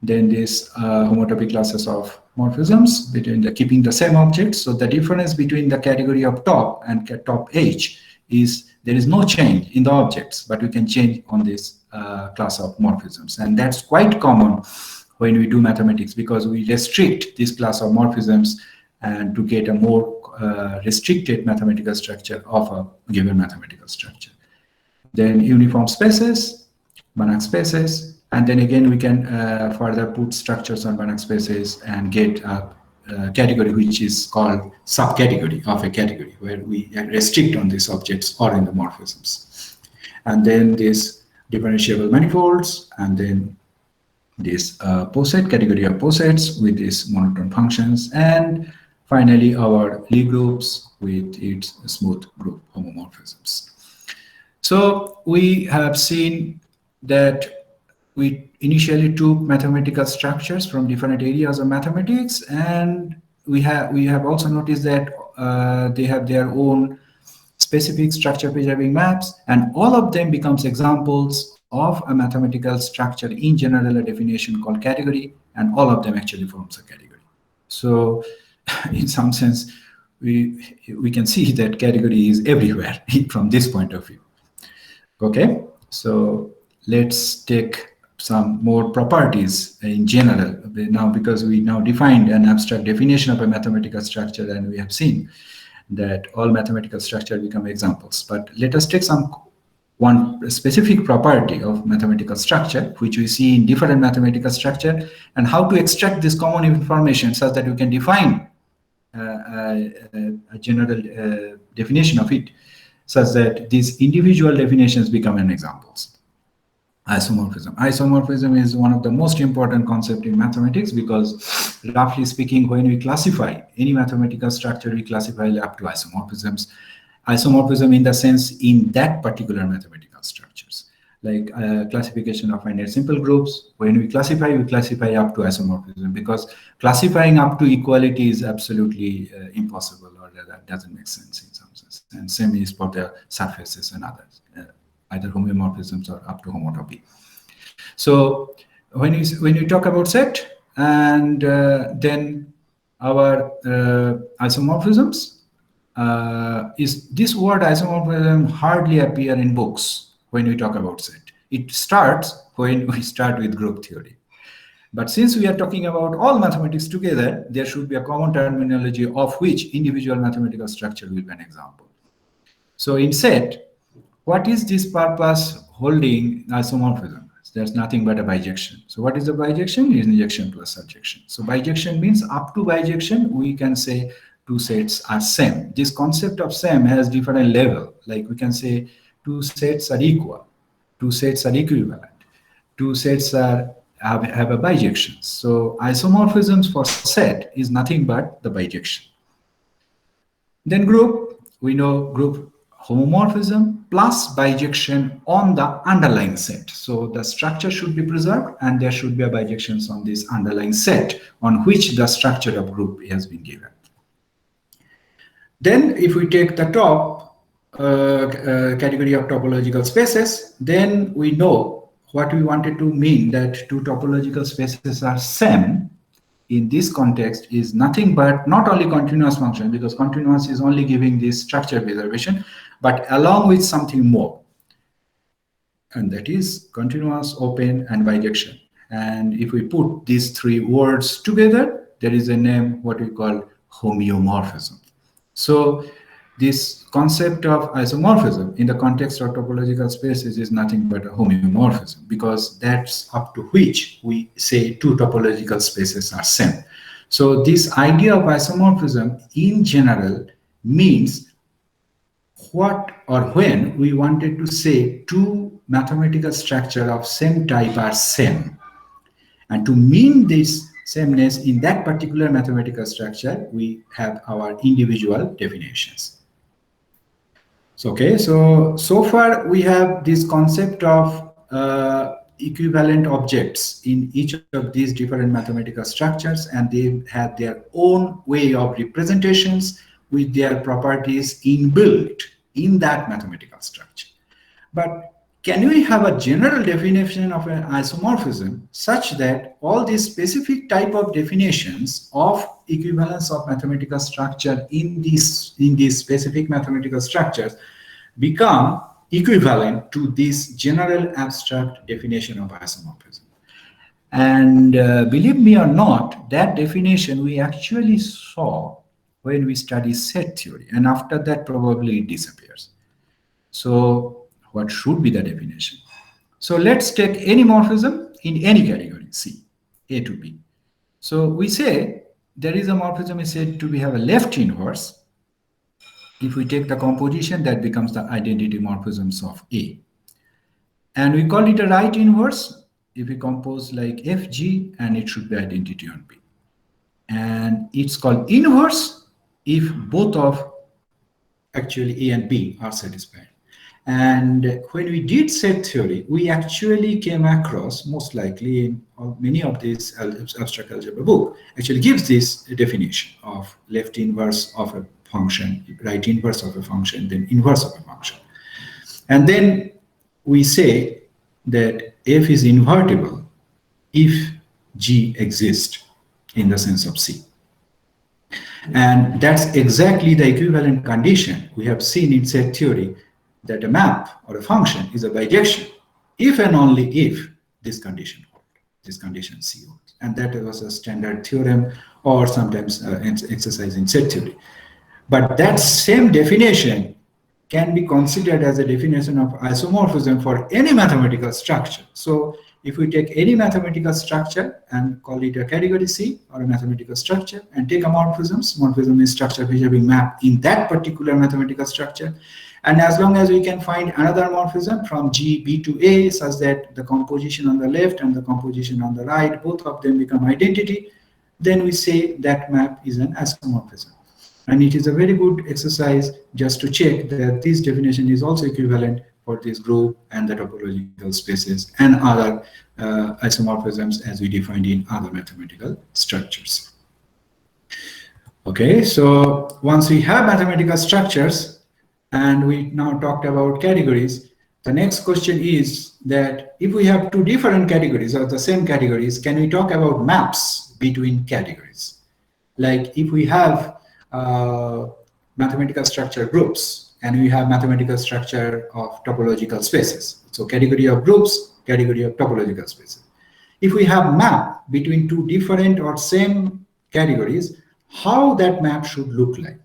then this homotopy classes of morphisms between keeping the same objects. So the difference between the category of top and top H is there is no change in the objects, but we can change on this class of morphisms, and that's quite common when we do mathematics, because we restrict this class of morphisms and to get a more restricted mathematical structure of a given mathematical structure. Then uniform spaces, Banach spaces, and then again we can further put structures on Banach spaces and get a category which is called subcategory of a category, where we restrict on these objects or in the morphisms. And then this differentiable manifolds, and then this poset, category of posets with these monotone functions, and finally our Lie groups with its smooth group homomorphisms. So we have seen that we initially took mathematical structures from different areas of mathematics, and we have also noticed that they have their own specific structure preserving maps, and all of them becomes examples of a mathematical structure, in general a definition called category, and all of them actually forms a category. So in some sense we can see that category is everywhere from this point of view. Okay, so let's take some more properties in general now, because we now defined an abstract definition of a mathematical structure, and we have seen that all mathematical structure become examples. But let us take one specific property of mathematical structure, which we see in different mathematical structure, and how to extract this common information such that we can define a general definition of it, such that these individual definitions become an examples. Isomorphism. Isomorphism is one of the most important concepts in mathematics, because roughly speaking, when we classify any mathematical structure, we classify up to isomorphisms. Isomorphism in the sense in that particular mathematical structures, like classification of finite simple groups. When we classify up to isomorphism, because classifying up to equality is absolutely impossible, or that doesn't make sense in some sense. And same is for the surfaces and others, either homeomorphisms or up to homotopy. So when you talk about set, and then our isomorphisms, is this word isomorphism hardly appear in books when we talk about set. It starts when we start with group theory. But since we are talking about all mathematics together, there should be a common terminology of which individual mathematical structure will be an example. So in set, what is this purpose holding isomorphism? There's nothing but a bijection. So what is a bijection? Is injection plus surjection. So bijection means up to bijection, we can say two sets are same. This concept of same has different level. Like we can say two sets are equal, two sets are equivalent, two sets have a bijection. So isomorphisms for set is nothing but the bijection. Then group, we know group homomorphism plus bijection on the underlying set. So the structure should be preserved, and there should be a bijections on this underlying set on which the structure of group has been given. Then if we take the top category of topological spaces, then we know what we wanted to mean, that two topological spaces are same in this context is nothing but not only continuous function, because continuous is only giving this structure preservation, but along with something more, and that is continuous, open, and bijection. And if we put these three words together, there is a name what we call homeomorphism. So this concept of isomorphism in the context of topological spaces is nothing but a homeomorphism, because that's up to which we say two topological spaces are same. So this idea of isomorphism in general means what or when we wanted to say two mathematical structure of same type are same. And to mean this sameness in that particular mathematical structure, we have our individual definitions. So, okay, so far we have this concept of equivalent objects in each of these different mathematical structures, and they have their own way of representations with their properties inbuilt in that mathematical structure. But can we have a general definition of an isomorphism such that all these specific type of definitions of equivalence of mathematical structure in these specific mathematical structures become equivalent to this general abstract definition of isomorphism? And believe me or not, that definition we actually saw when we study set theory, and after that probably it disappears. So what should be the definition? So let's take any morphism in any category C, A to B. So we say there is a morphism is said to have a left inverse. If we take the composition, that becomes the identity morphisms of A. And we call it a right inverse if we compose like FG, and it should be identity on B. And it's called inverse if both of actually A and B are satisfied. And when we did set theory, we actually came across, most likely in many of these abstract algebra book, actually gives this definition of left inverse of a function, right inverse of a function, then inverse of a function. And then we say that F is invertible if G exists in the sense of C. And that's exactly the equivalent condition we have seen in set theory, that a map or a function is a bijection if and only if this condition holds, this condition C holds. And that was a standard theorem or sometimes exercise in set theory. But that same definition can be considered as a definition of isomorphism for any mathematical structure. So if we take any mathematical structure and call it a category C or a mathematical structure and take a morphism is structure which are being mapped in that particular mathematical structure. And as long as we can find another morphism from G, B to A such that the composition on the left and the composition on the right, both of them become identity, then we say that map is an isomorphism. And it is a very good exercise just to check that this definition is also equivalent for this group and the topological spaces and other isomorphisms as we defined in other mathematical structures. Okay, so once we have mathematical structures and we now talked about categories, the next question is that if we have two different categories or the same categories, can we talk about maps between categories? Like if we have mathematical structure groups and we have mathematical structure of topological spaces. So category of groups, category of topological spaces. If we have map between two different or same categories, how that map should look like.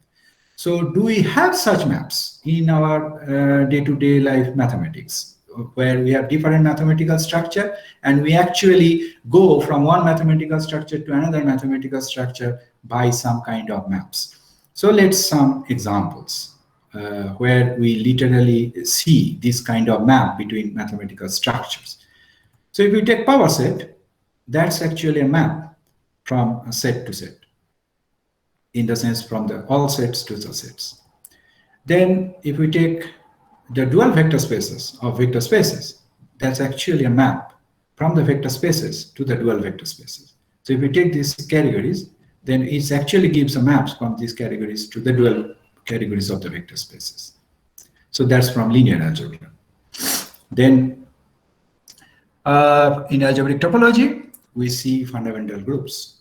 So do we have such maps in our day-to-day life mathematics, where we have different mathematical structure and we actually go from one mathematical structure to another mathematical structure by some kind of maps. So let's some examples where we literally see this kind of map between mathematical structures. So if we take power set, that's actually a map from a set to set, in the sense from the all sets to the sets. Then if we take the dual vector spaces of vector spaces, that's actually a map from the vector spaces to the dual vector spaces. So if we take these categories, then it actually gives a maps from these categories to the dual categories of the vector spaces. So that's from linear algebra. Then in algebraic topology, we see fundamental groups.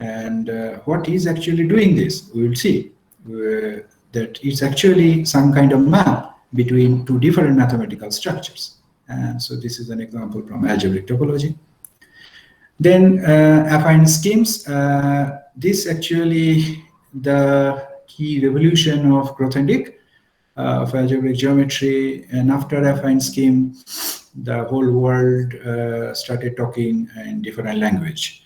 And what is actually doing this? We will see that it's actually some kind of map between two different mathematical structures. And so this is an example from algebraic topology. Then affine schemes. This actually the key revolution of Grothendieck of algebraic geometry, and after affine scheme, the whole world started talking in different language,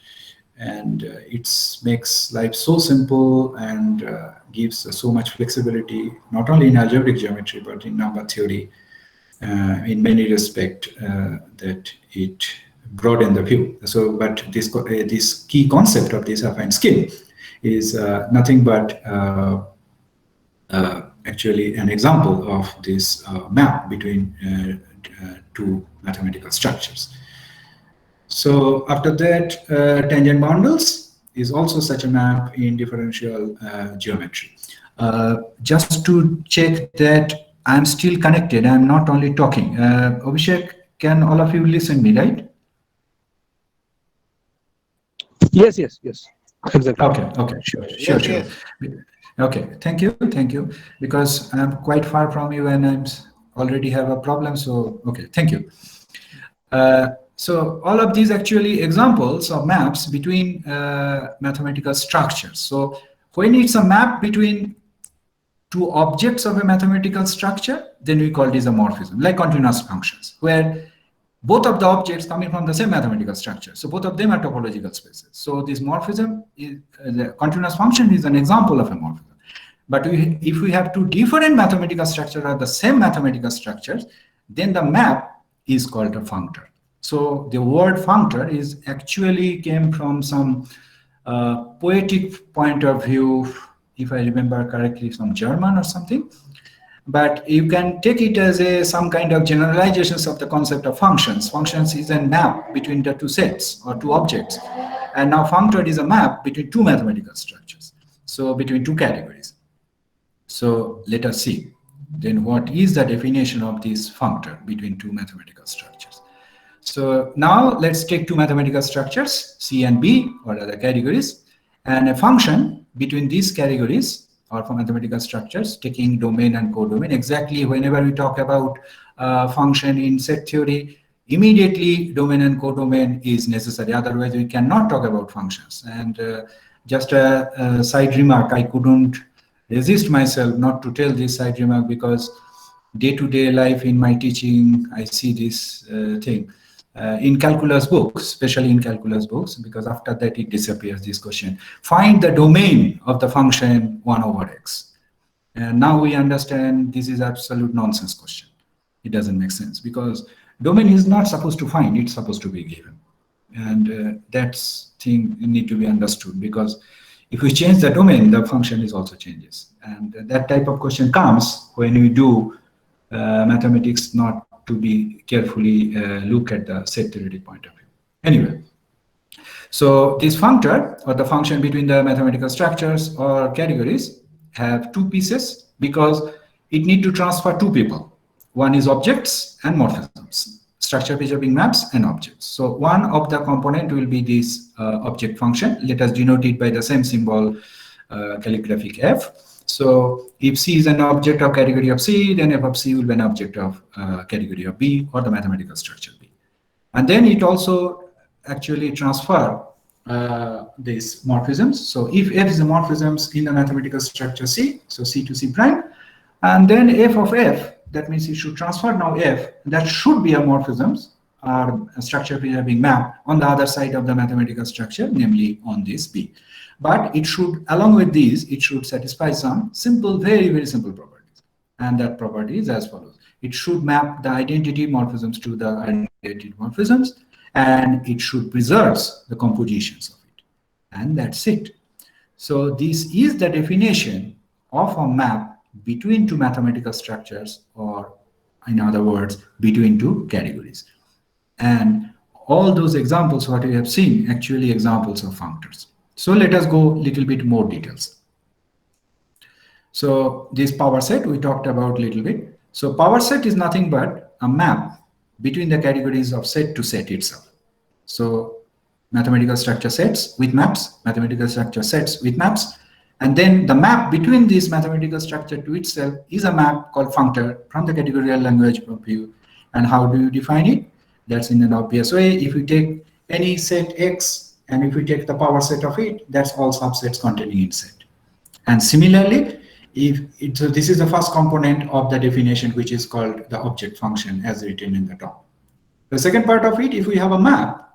and it makes life so simple and gives so much flexibility, not only in algebraic geometry but in number theory, in many respects, that it broaden the view. So, but this key concept of this affine scheme is nothing but actually an example of this map between two mathematical structures. So after that, tangent bundles is also such a map in differential geometry. Just to check that I'm still connected, I'm not only talking. Abhishek, can all of you listen me, right? Yes. Exactly. Okay, sure. Okay, thank you. Because I'm quite far from you and I'm already have a problem. So, okay, thank you. So all of these actually examples of maps between mathematical structures. So when it's a map between two objects of a mathematical structure, then we call this a morphism, like continuous functions, where both of the objects coming from the same mathematical structure. So both of them are topological spaces. So this morphism is the continuous function is an example of a morphism. But if we have two different mathematical structures or the same mathematical structures, then the map is called a functor. So the word functor is actually came from some poetic point of view, if I remember correctly, from German or something. But you can take it as some kind of generalizations of the concept of functions. Functions is a map between the two sets or two objects. And now functor is a map between two mathematical structures. So between two categories. So let us see. Then what is the definition of this functor between two mathematical structures? So now let's take two mathematical structures, C and B, or other categories, and a function between these categories or for mathematical structures, taking domain and codomain. Exactly whenever we talk about function in set theory, immediately domain and codomain is necessary. Otherwise, we cannot talk about functions. And just a side remark, I couldn't resist myself not to tell this side remark because day-to-day life in my teaching, I see this thing. In calculus books, especially in calculus books, because after that it disappears, this question. Find the domain of the function 1 over x. And now we understand this is absolute nonsense question. It doesn't make sense because domain is not supposed to find, it's supposed to be given. And that's thing need to be understood because if we change the domain, the function is also changes. And that type of question comes when we do mathematics not to be carefully look at the set theoretic point of view. Anyway, so this functor or the function between the mathematical structures or categories have two pieces because it need to transfer two people. One is objects and morphisms, structure preserving maps and objects. So one of the component will be this object function. Let us denote it by the same symbol, calligraphic F. So if C is an object of category of C, then F of C will be an object of category of B or the mathematical structure B. And then it also actually transfer these morphisms. So if F is a morphisms in the mathematical structure C, so C to C prime, and then F of F, that means it should transfer now F, that should be a morphisms or a structure preserving map on the other side of the mathematical structure, namely on this B. But it should, along with these, it should satisfy some simple, very, very simple properties. And that property is as follows. It should map the identity morphisms to the identity morphisms, and it should preserve the compositions of it. And that's it. So this is the definition of a map between two mathematical structures, or in other words, between two categories. And all those examples, what we have seen, actually examples of functors. So let us go a little bit more details. So this power set we talked about a little bit. So power set is nothing but a map between the categories of set to set itself. So mathematical structure sets with maps, mathematical structure sets with maps, and then the map between this mathematical structure to itself is a map called functor from the categorical language of view. And how do you define it? That's in an obvious way. If you take any set X, and if we take the power set of it, that's all subsets containing in set. And similarly, so this is the first component of the definition, which is called the object function as written in the top. The second part of it, if we have a map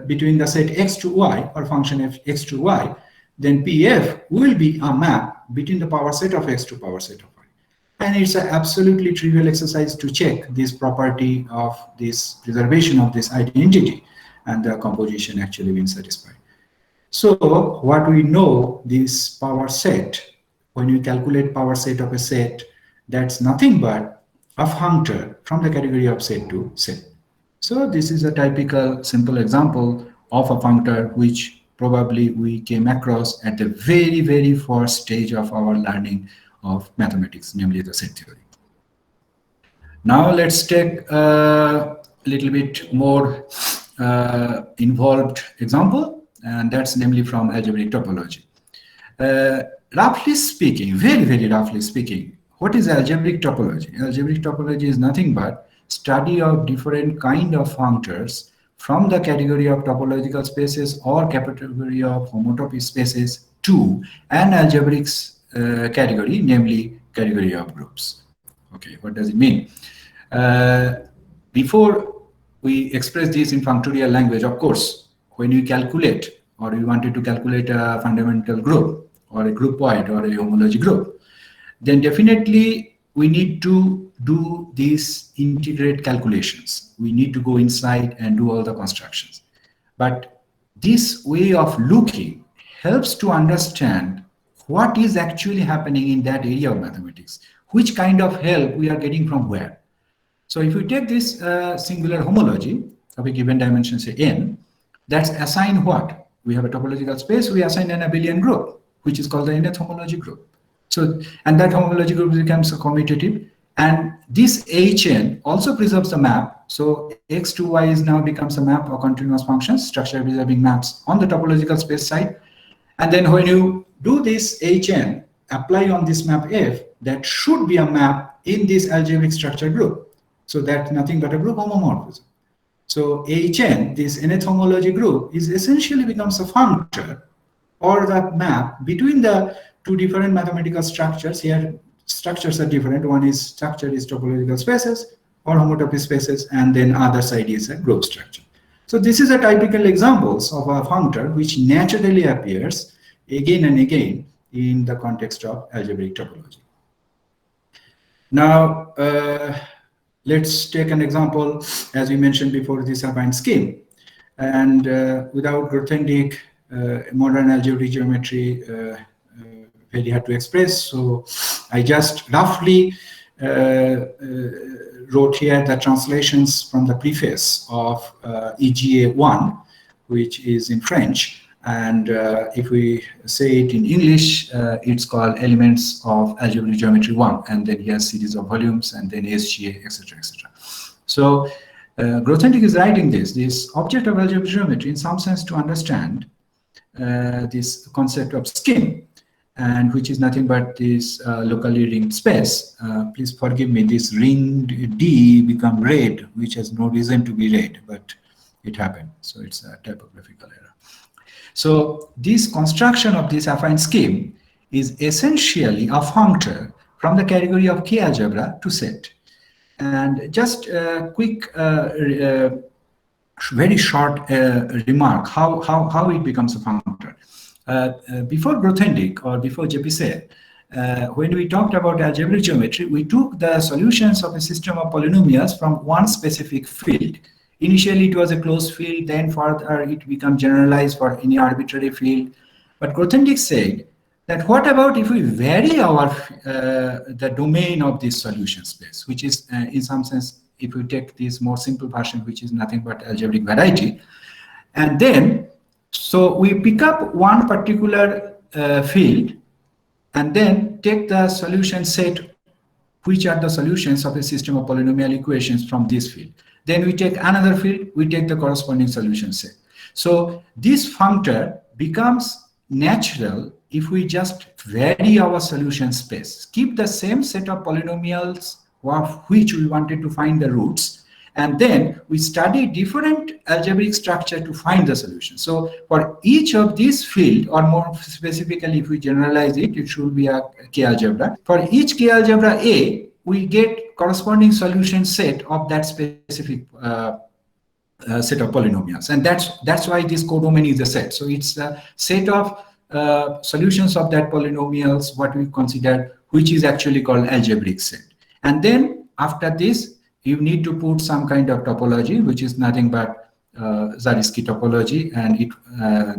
between the set X to Y or function of X to Y, then PF will be a map between the power set of X to power set of Y. And it's an absolutely trivial exercise to check this property of this preservation of this identity, and the composition actually being satisfied. So what we know, this power set, when we calculate power set of a set, that's nothing but a functor from the category of set to set. So this is a typical simple example of a functor which probably we came across at the very, very first stage of our learning of mathematics, namely the set theory. Now let's take a little bit more involved example, and that's namely from algebraic topology. Roughly speaking, very, very roughly speaking, what is algebraic topology? Algebraic topology is nothing but study of different kind of functors from the category of topological spaces or category of homotopy spaces to an algebraic category, namely category of groups. Okay, what does it mean? Before we express this in functorial language. Of course, when you calculate, or you wanted to calculate a fundamental group, or a groupoid, or a homology group, then definitely we need to do these integrate calculations. We need to go inside and do all the constructions. But this way of looking helps to understand what is actually happening in that area of mathematics, which kind of help we are getting from where. So if we take this singular homology of a given dimension, say n, that's assigned what? We have a topological space, we assign an abelian group, which is called the nth homology group. So, and that homology group becomes a commutative, and this Hn also preserves the map. So x to y is now becomes a map of continuous functions, structure preserving maps on the topological space side. And then when you do this Hn, apply on this map F, that should be a map in this algebraic structure group. So that's nothing but a group homomorphism. So Hn, this nth homology group, is essentially becomes a functor or the map between the two different mathematical structures. Here structures are different. One is structure is topological spaces or homotopy spaces, and then other side is a group structure. So this is a typical examples of a functor which naturally appears again and again in the context of algebraic topology. Now let's take an example, as we mentioned before, this affine scheme. And without Grothendieck, modern algebraic geometry very hard to express. So I just roughly wrote here the translations from the preface of EGA 1, which is in French. And if we say it in English, it's called Elements of Algebraic Geometry 1. And then he has series of volumes, and then SGA, etc., etc. So Grothendieck is writing this object of algebraic geometry in some sense to understand this concept of scheme, and which is nothing but this locally ringed space. Please forgive me, this ringed D become red, which has no reason to be red, but it happened. So it's a typographical error. So this construction of this affine scheme is essentially a functor from the category of K algebra to set. And just a quick, very short remark, how it becomes a functor. Before Grothendieck or before JPC, when we talked about algebraic geometry, we took the solutions of a system of polynomials from one specific field. Initially, it was a closed field, then further it became generalized for any arbitrary field. But Grothendieck said that what about if we vary our the domain of this solution space, which is in some sense, if we take this more simple version, which is nothing but algebraic variety, and then so we pick up one particular field and then take the solution set, which are the solutions of a system of polynomial equations from this field. Then we take another field, we take the corresponding solution set. So this functor becomes natural if we just vary our solution space, keep the same set of polynomials of which we wanted to find the roots, and then we study different algebraic structure to find the solution. So for each of these field, or more specifically, if we generalize it, it should be a K algebra. For each K algebra A, we get corresponding solution set of that specific set of polynomials, and that's why this codomain is a set. So it's a set of solutions of that polynomials, what we consider, which is actually called algebraic set. And then after this, you need to put some kind of topology, which is nothing but Zariski topology, and it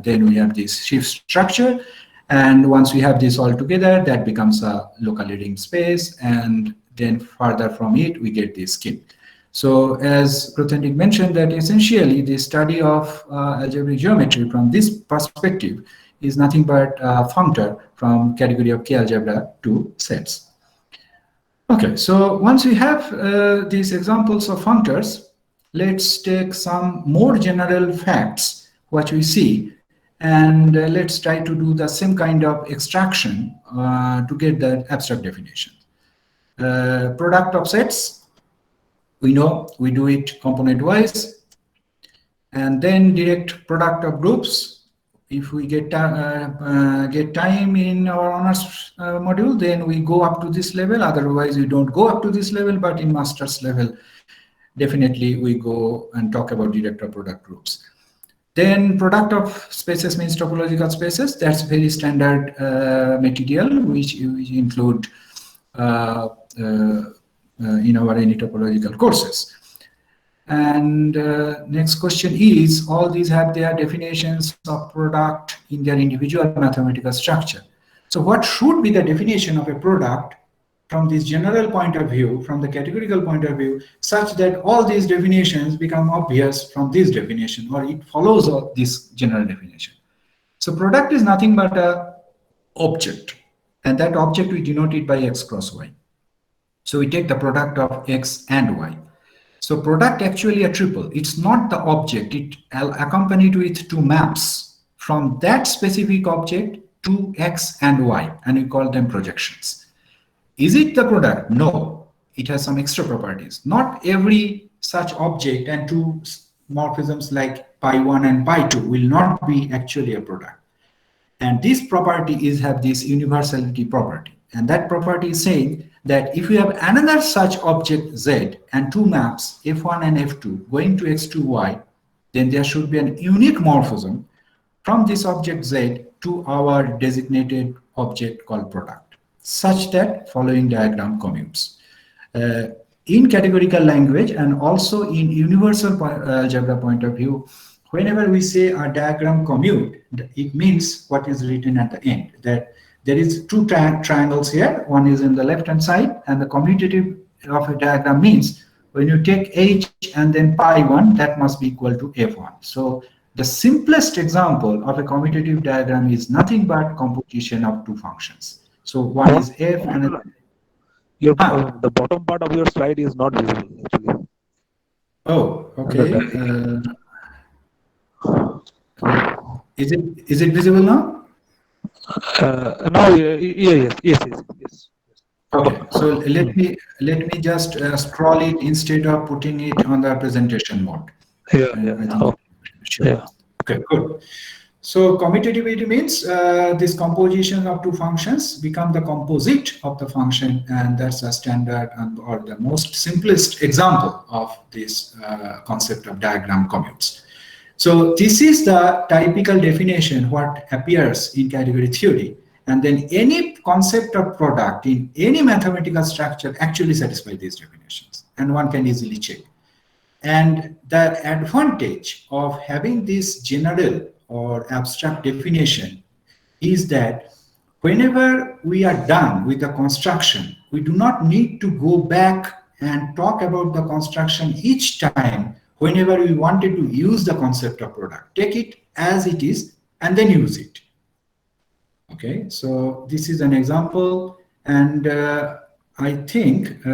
then we have this shift structure. And once we have this all together, that becomes a locally ringed space, and then further from it, we get this scheme. So as Grothendieck mentioned, that essentially the study of algebraic geometry from this perspective is nothing but a functor from category of K algebra to sets. Okay, so once we have these examples of functors, let's take some more general facts, what we see, and let's try to do the same kind of extraction to get the abstract definition. Product of sets, we know we do it component wise, and then direct product of groups. If we get time in our honors module, then we go up to this level. Otherwise, we don't go up to this level, but in master's level, definitely we go and talk about director product groups. Then product of spaces means topological spaces. That's very standard material, which include in our any topological courses. And next question is, all these have their definitions of product in their individual mathematical structure. So what should be the definition of a product from this general point of view, from the categorical point of view, such that all these definitions become obvious from this definition, or it follows of this general definition. So product is nothing but a object, and that object we denote it by x cross y. So we take the product of x and y. So product actually a triple. It's not the object. It accompanied with two maps from that specific object to x and y, and we call them projections. Is it the product? No. It has some extra properties. Not every such object and two morphisms like pi1 and pi2 will not be actually a product. And this property have this universality property. And that property is saying that if you have another such object z and two maps f1 and f2 going to x2, y, then there should be an unique morphism from this object z to our designated object called product, such that following diagram commutes. In categorical language and also in universal algebra point of view, whenever we say a diagram commute, it means what is written at the end, that there is two triangles here, one is in the left hand side, and the commutative of a diagram means when you take h and then pi1, that must be equal to f1. So the simplest example of a commutative diagram is nothing but composition of two functions. So one is f and the bottom part of your slide is not visible actually. Oh, okay. Is it visible now? Now, yes. Okay, so let me just scroll it instead of putting it on the presentation mode. Sure. Okay, good. So commutativity means this composition of two functions become the composite of the function, and that's a standard or the most simplest example of this concept of diagram commutes. So this is the typical definition what appears in category theory, and then any concept of product in any mathematical structure actually satisfies these definitions, and one can easily check. And the advantage of having this general or abstract definition is that whenever we are done with the construction, we do not need to go back and talk about the construction each time whenever we wanted to use the concept of product. Take it as it is and then use it. Okay, so this is an example, and I think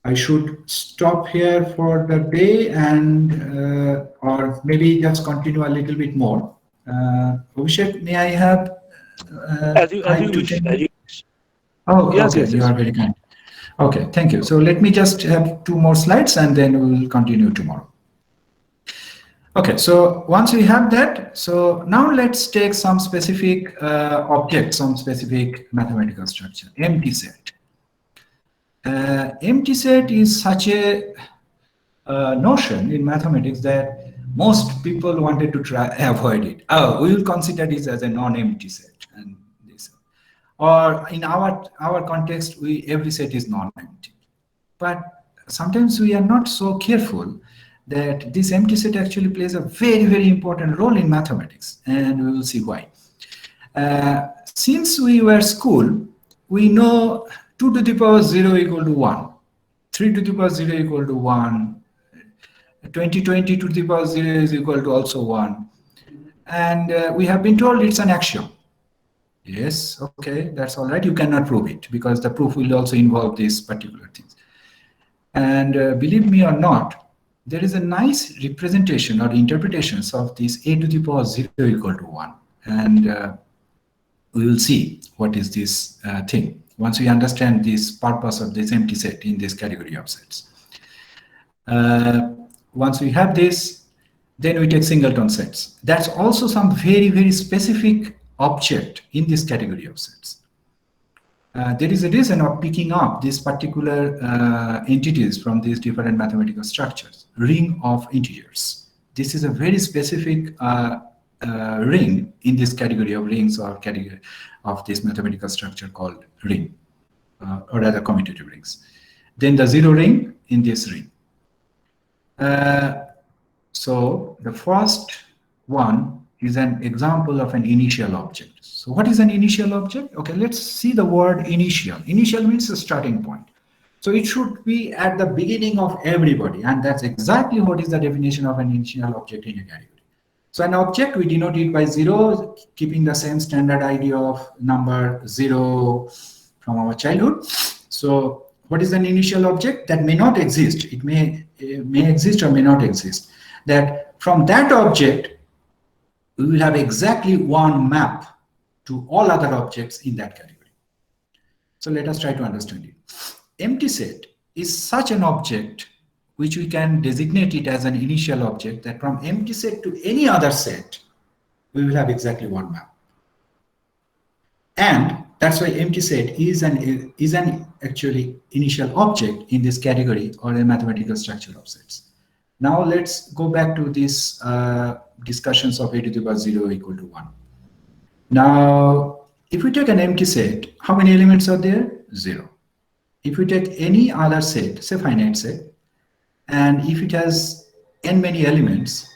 I should stop here for the day and or maybe just continue a little bit more. Abhishek, may I have as you wish. Oh, yes, okay, you are very kind. Okay, thank you. So let me just have two more slides and then we will continue tomorrow. Okay, so once we have that, so now let's take some specific object, some specific mathematical structure, empty set. Empty set is such a notion in mathematics that most people wanted to try avoid it. Oh, we will consider this as a non-empty set, and this, or in our context, every set is non-empty. But sometimes we are not so careful that this empty set actually plays a very, very important role in mathematics, and we will see why. Since we were school, we know 2 to the power 0 equal to 1, 3 to the power 0 equal to 1, 20 to the power 0 is equal to also 1. And we have been told it's an axiom. Yes, okay, that's all right. You cannot prove it because the proof will also involve these particular things. And believe me or not, there is a nice representation or interpretations of this a to the power 0 equal to 1. And we will see what is this thing once we understand this purpose of this empty set in this category of sets. Once we have this, then we take singleton sets. That's also some very, very specific object in this category of sets. there is a reason of picking up these particular entities from these different mathematical structures. Ring of integers. This is a very specific ring in this category of rings, or category of this mathematical structure called ring, or rather commutative rings. Then the zero ring in this ring. So the first one is an example of an initial object. So what is an initial object? Okay, let's see the word initial. Initial means a starting point. So it should be at the beginning of everybody, and that's exactly what is the definition of an initial object in a category. So an object, we denote it by 0, keeping the same standard idea of number 0 from our childhood. So what is an initial object? That may not exist. It may exist or may not exist. That from that object, we will have exactly one map to all other objects in that category. So let us try to understand it. Empty set is such an object which we can designate it as an initial object, that from empty set to any other set, we will have exactly one map. And that's why empty set is an actually initial object in this category, or a mathematical structure of sets. Now let's go back to this discussions of a to the power 0 equal to 1. Now, if we take an empty set, how many elements are there? 0. If we take any other set, say finite set, and if it has n many elements,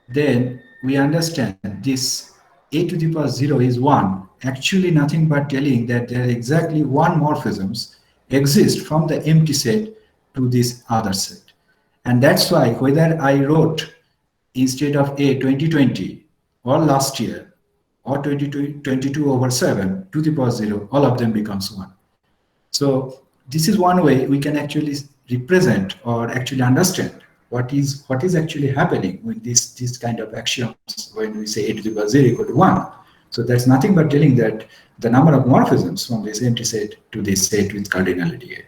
then we understand this a to the power 0 is 1, actually nothing but telling that there are exactly one morphisms exist from the empty set to this other set. And that's why whether I wrote instead of a 2020 or last year or 22/7 to the power 0, all of them becomes 1. So this is one way we can actually represent or actually understand what is actually happening with this kind of axioms when we say a to the power 0 equal to 1. So that's nothing but telling that the number of morphisms from this empty set to this set with cardinality A.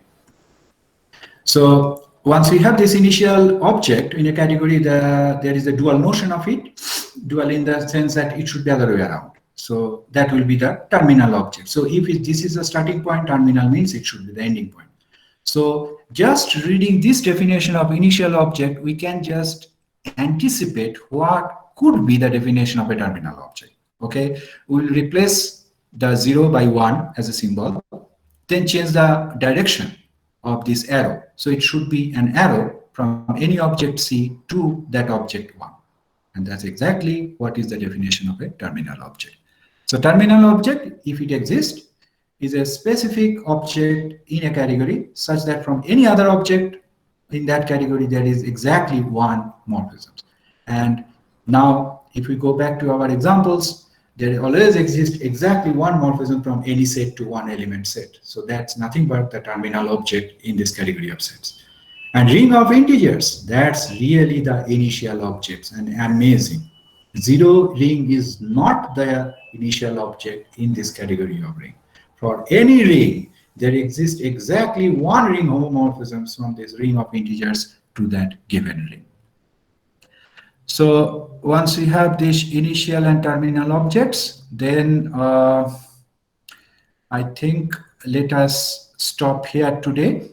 So once we have this initial object in a category, there is a dual notion of it. Dual in the sense that it should be the other way around. So that will be the terminal object. So if this is a starting point, terminal means it should be the ending point. So just reading this definition of initial object, we can just anticipate what could be the definition of a terminal object. Okay, we will replace the 0 by 1 as a symbol, then change the direction of this arrow. So it should be an arrow from any object C to that object 1. And that's exactly what is the definition of a terminal object. So terminal object, if it exists, is a specific object in a category such that from any other object in that category, there is exactly one morphism. And now, if we go back to our examples, there always exists exactly one morphism from any set to one element set. So that's nothing but the terminal object in this category of sets. And ring of integers, that's really the initial objects, and amazing. 0 ring is not the initial object in this category of ring. For any ring, there exists exactly one ring homomorphisms from this ring of integers to that given ring. So once we have these initial and terminal objects, then I think let us stop here today,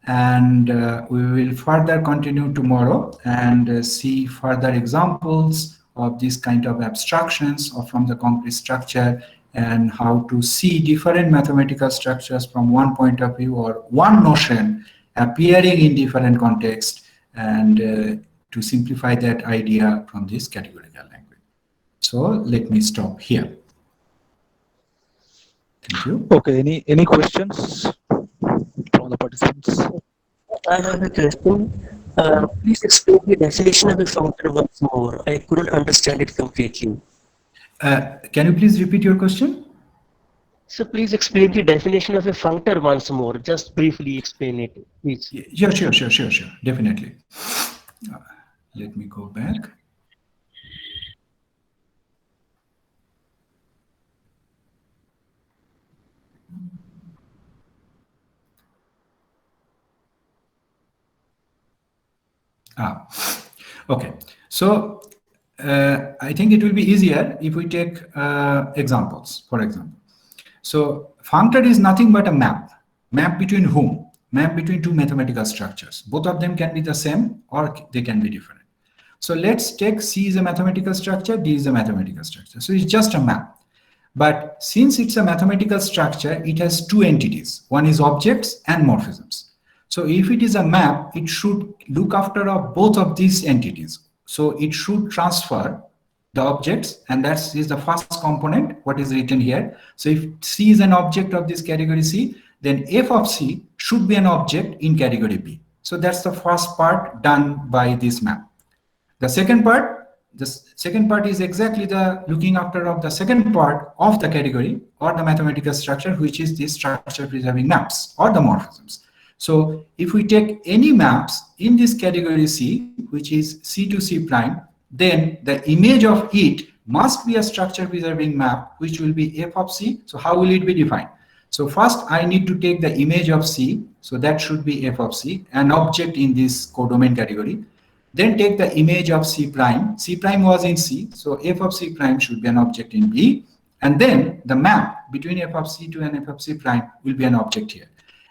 and we will further continue tomorrow and see further examples of this kind of abstractions or from the concrete structure, and how to see different mathematical structures from one point of view or one notion appearing in different contexts, and to simplify that idea from this categorical language. So let me stop here. Thank you. Okay, any questions from the participants? I have a question. Please explain the definition of a function once more. I couldn't understand it completely. Can you please repeat your question? So please explain the definition of a functor once more. Just briefly explain it, please. Yeah, sure, definitely. Let me go back. Okay. So I think it will be easier if we take examples, for example. So functor is nothing but a map. Map between whom? Map between two mathematical structures. Both of them can be the same or they can be different. So let's take C is a mathematical structure, D is a mathematical structure. So it's just a map. But since it's a mathematical structure, it has two entities. One is objects and morphisms. So if it is a map, it should look after both of these entities. So it should transfer the objects, and that is the first component, what is written here. So if C is an object of this category C, then f of C should be an object in category B. So that's the first part done by this map. The second part is exactly the looking after of the second part of the category or the mathematical structure, which is the structure preserving maps or the morphisms. So if we take any maps in this category C, which is C to C prime, then the image of it must be a structure preserving map, which will be f of C. So how will it be defined? So first I need to take the image of C. So that should be f of C, an object in this codomain category. Then take the image of C prime. C prime was in C. So f of C prime should be an object in B. And then the map between f of C to and f of C prime will be an object here.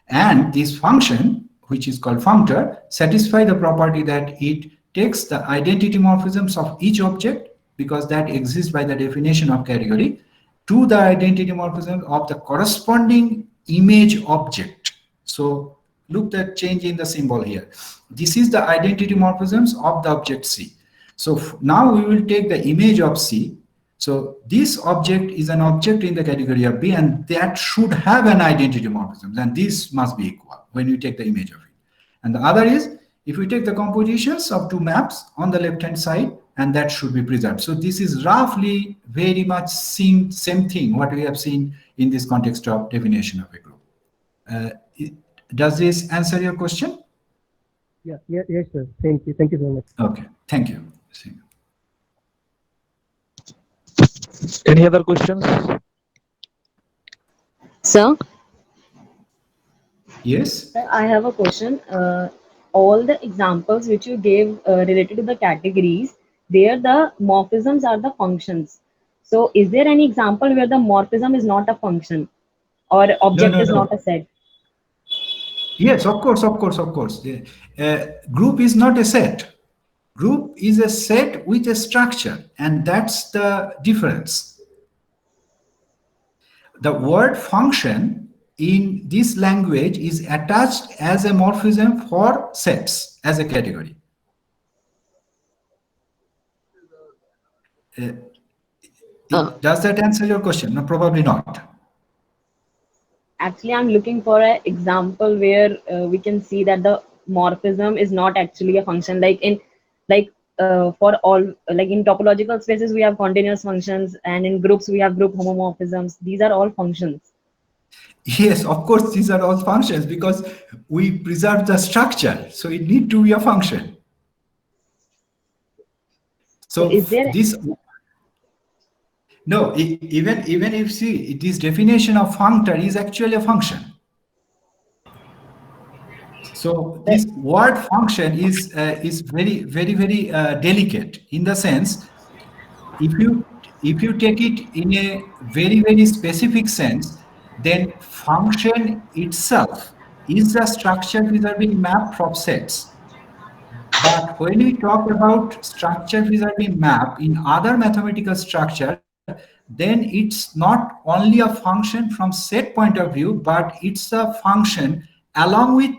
And this function, which is called functor, satisfies the property that it takes the identity morphisms of each object, because that exists by the definition of category, to the identity morphism of the corresponding image object. So look at change in the symbol here. This is the identity morphisms of the object C. So now we will take the image of C. So this object is an object in the category of B, and that should have an identity morphism, and this must be equal when you take the image of it. And the other is, if we take the compositions of two maps on the left hand side, and that should be preserved. So this is roughly very much same thing what we have seen in this context of definition of a group. Does this answer your question? Yes, sir. Thank you very much. Okay, thank you. Any other questions? Sir, Yes. I have a question. All the examples which you gave related to the categories, there the morphisms are the functions. So is there any example where the morphism is not a function or object is not a set? Yes, of course. Group is not a set. Group is a set with a structure, and that's the difference. The word function in this language is attached as a morphism for sets as a category. Does that answer your question? No, probably not. Actually, I'm looking for an example where we can see that the morphism is not actually a function. For all, like in topological spaces, we have continuous functions, and in groups we have group homomorphisms. These are all functions. Yes, of course, these are all functions because we preserve the structure, so it needs to be a function. So is there this? No, even if see this definition of functor is actually a function. So this word function is very delicate in the sense, if you take it in a very specific sense, then function itself is the structure preserving map from sets. But when we talk about structure preserving map in other mathematical structure, then it's not only a function from set point of view, but it's a function along with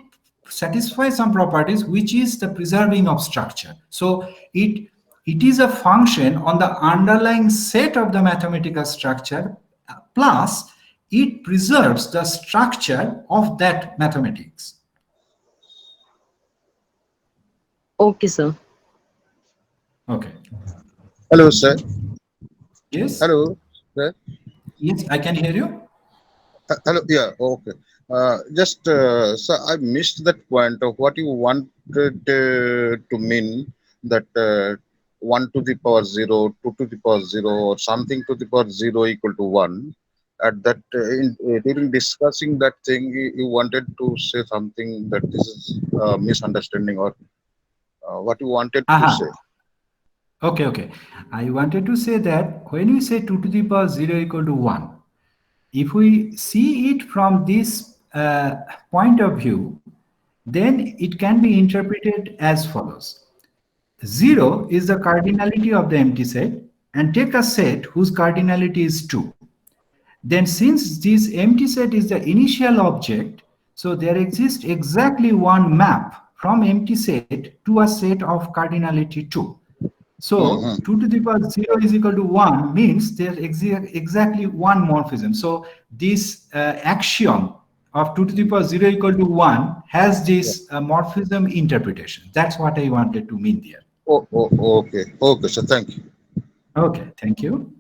satisfy some properties, which is the preserving of structure. So it is a function on the underlying set of the mathematical structure, plus it preserves the structure of that mathematics. Okay, sir. Okay. Hello, sir. Yes. Hello, sir. Yes, I can hear you. Hello. Yeah. Okay. Sir, I missed that point of what you wanted to mean that 1 to the power 0, 2 to the power 0, or something to the power 0 equal to 1. At that, during discussing that thing, you wanted to say something that this is a misunderstanding, or what you wanted to say. Okay. I wanted to say that when you say 2 to the power 0 equal to 1, if we see it from this point of view, then it can be interpreted as follows. 0 is the cardinality of the empty set, and take a set whose cardinality is 2. Then since this empty set is the initial object, so there exists exactly one map from empty set to a set of cardinality 2. So 2 to the power 0 is equal to 1 means there exactly one morphism. So this axiom of 2 to the power 0 equal to 1 has this morphism interpretation. That's what I wanted to mean there. Okay. Okay, sir. Thank you. Okay, thank you.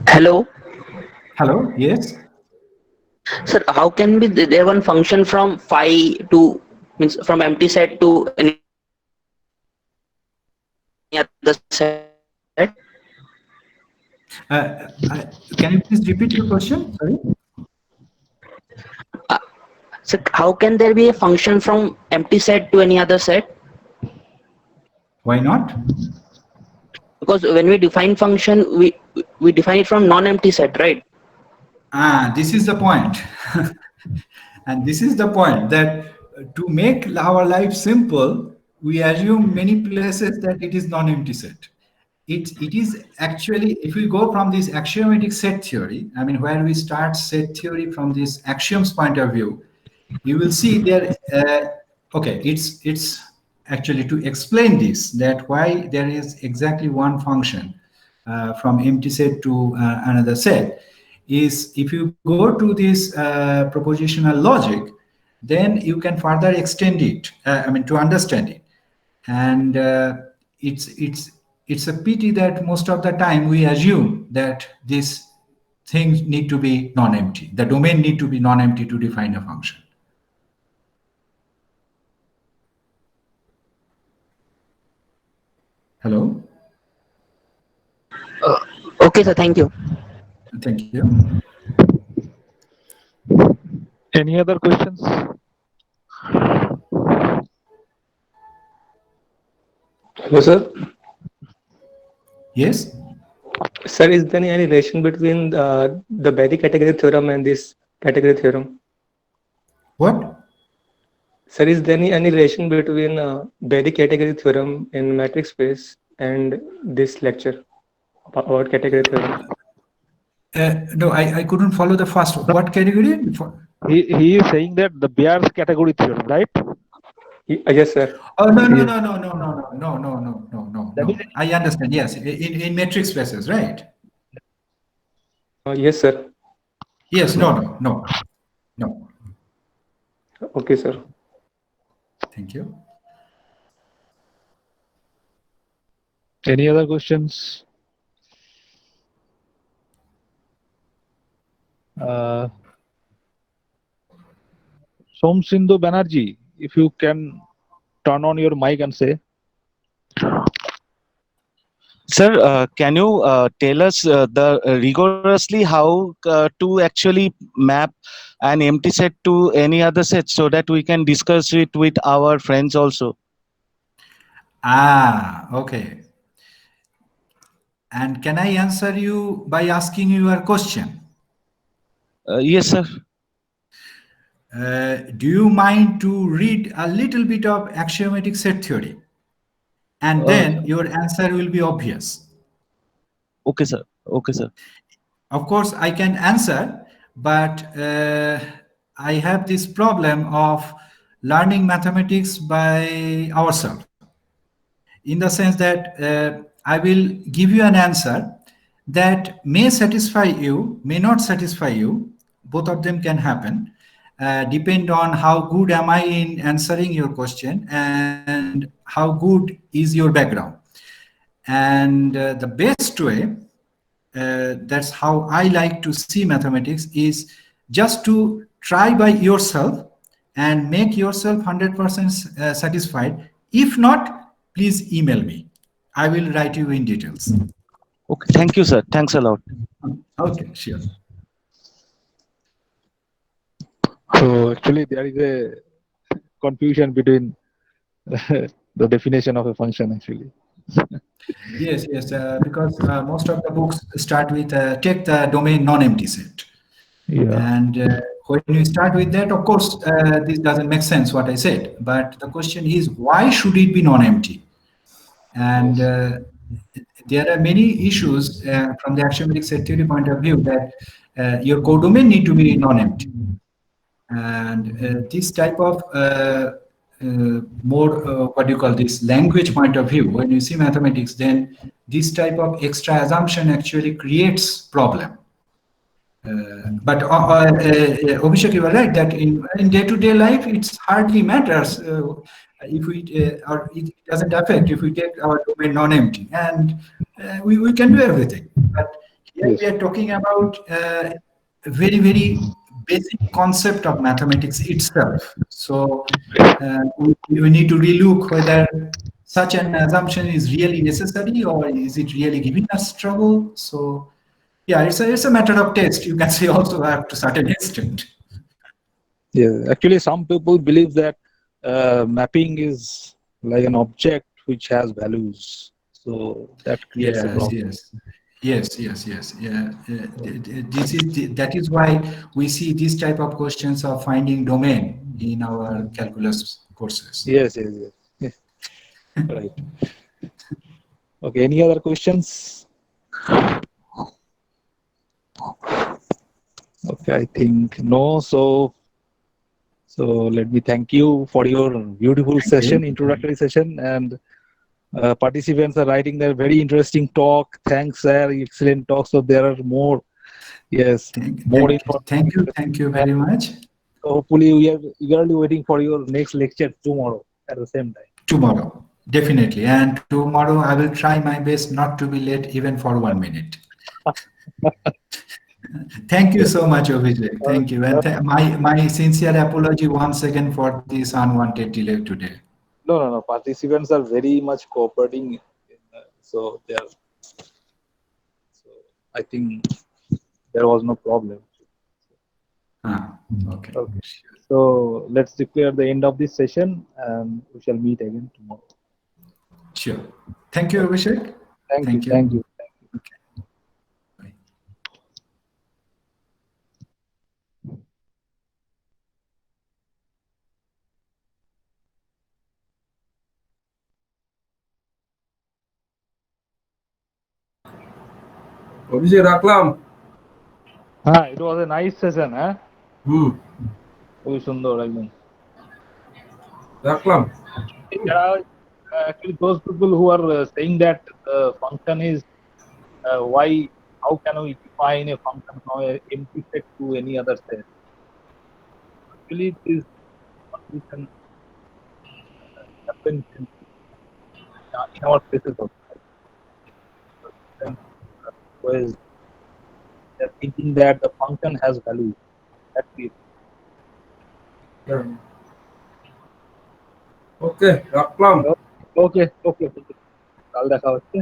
Hello, Hello, yes. sir. How can be there one function from phi to means from empty set to any other set? Can you please repeat your question? Sorry. So how can there be a function from empty set to any other set? Why not? Because when we define function, we define it from non-empty set, right? This is the point. And this is the point that to make our life simple, we assume many places that it is non-empty set. It is actually, if we go from this axiomatic set theory, I mean, where we start set theory from this axioms point of view, you will see there, okay, it's actually to explain this, that why there is exactly one function from empty set to another set, is if you go to this propositional logic, then you can further extend it, I mean, to understand it. And it's a pity that most of the time we assume that these things need to be non-empty. The domain need to be non-empty to define a function. Hello? Okay, sir. Thank you. Thank you. Any other questions? Hello, sir. Yes? Sir, is there any relation between the Bedi category theorem and this category theorem? What? Sir, is there any relation between Bedi category theorem in matrix space and this lecture about category theorem? No, I couldn't follow the first. What category? He is saying that the Bayes category theorem, right? Yes, sir. Oh, no. I understand. Yes, in matrix spaces, right? Yes, sir. Yes, no. Okay, sir. Thank you. Any other questions? Somsindhu Banerjee, if you can turn on your mic and say. Sir, can you tell us rigorously how to actually map an empty set to any other set so that we can discuss it with our friends also? Okay. And can I answer you by asking you a question? Yes, sir. Do you mind to read a little bit of axiomatic set theory? And then your answer will be obvious. Okay, sir. Okay, sir. Of course, I can answer, but I have this problem of learning mathematics by ourselves. In the sense that I will give you an answer that may satisfy you, may not satisfy you. Both of them can happen. Depend on how good am I in answering your question and how good is your background. And the best way, that's how I like to see mathematics, is just to try by yourself and make yourself 100% satisfied. If not, please email me. I will write you in details. Okay, thank you, sir. Thanks a lot. Okay, sure. So actually there is a confusion between the definition of a function actually. Yes, yes, because most of the books start with take the domain non-empty set. Yeah. And when you start with that, of course, this doesn't make sense what I said. But the question is, why should it be non-empty? And there are many issues from the axiomatic set theory point of view that your codomain need to be non-empty. And this type of more, what do you call this, language point of view, when you see mathematics, then this type of extra assumption actually creates problem. But Abhishek, you are right that in day-to-day life, it's hardly matters if we or it doesn't affect if we take our domain non-empty, and we can do everything. But here we are talking about a very basic concept of mathematics itself. So we need to relook whether such an assumption is really necessary or is it really giving us trouble. So yeah, it's a matter of taste. You can say also up to certain extent. Yeah, actually, some people believe that mapping is like an object which has values, so that creates a problem. Yes. Yeah, that is why we see this type of questions of finding domain in our calculus courses. Yes. Right. Okay. Any other questions? Okay, I think no. So let me thank you for your beautiful session, introductory session, and participants are writing their very interesting talk. Thanks, sir. Excellent talk. So there are more. Yes, more information. Thank you very much. So hopefully we are eagerly waiting for your next lecture tomorrow at the same time. Tomorrow, definitely. And tomorrow I will try my best not to be late even for 1 minute. Thank you so much, Abhishek. Thank you. And my sincere apology once again for this unwanted delay today. No. Participants are very much cooperating. So they are. So I think there was no problem. Okay. So let's declare the end of this session and we shall meet again tomorrow. Sure. Thank you, Abhishek. Thank you. Okay. Bye. অভিষেক রাখলাম। হ্যাঁ, it was a nice session, huh? খুবই সুন্দর একদম। রাখলাম। Actually, those people who are saying that the function is how can we define a function from an empty set to any other set? Actually, it is confusion happens in our cases also. Whereas they are thinking that the function has value. That's it. ওকে রাখলাম। ওকে কাল দেখা হচ্ছে।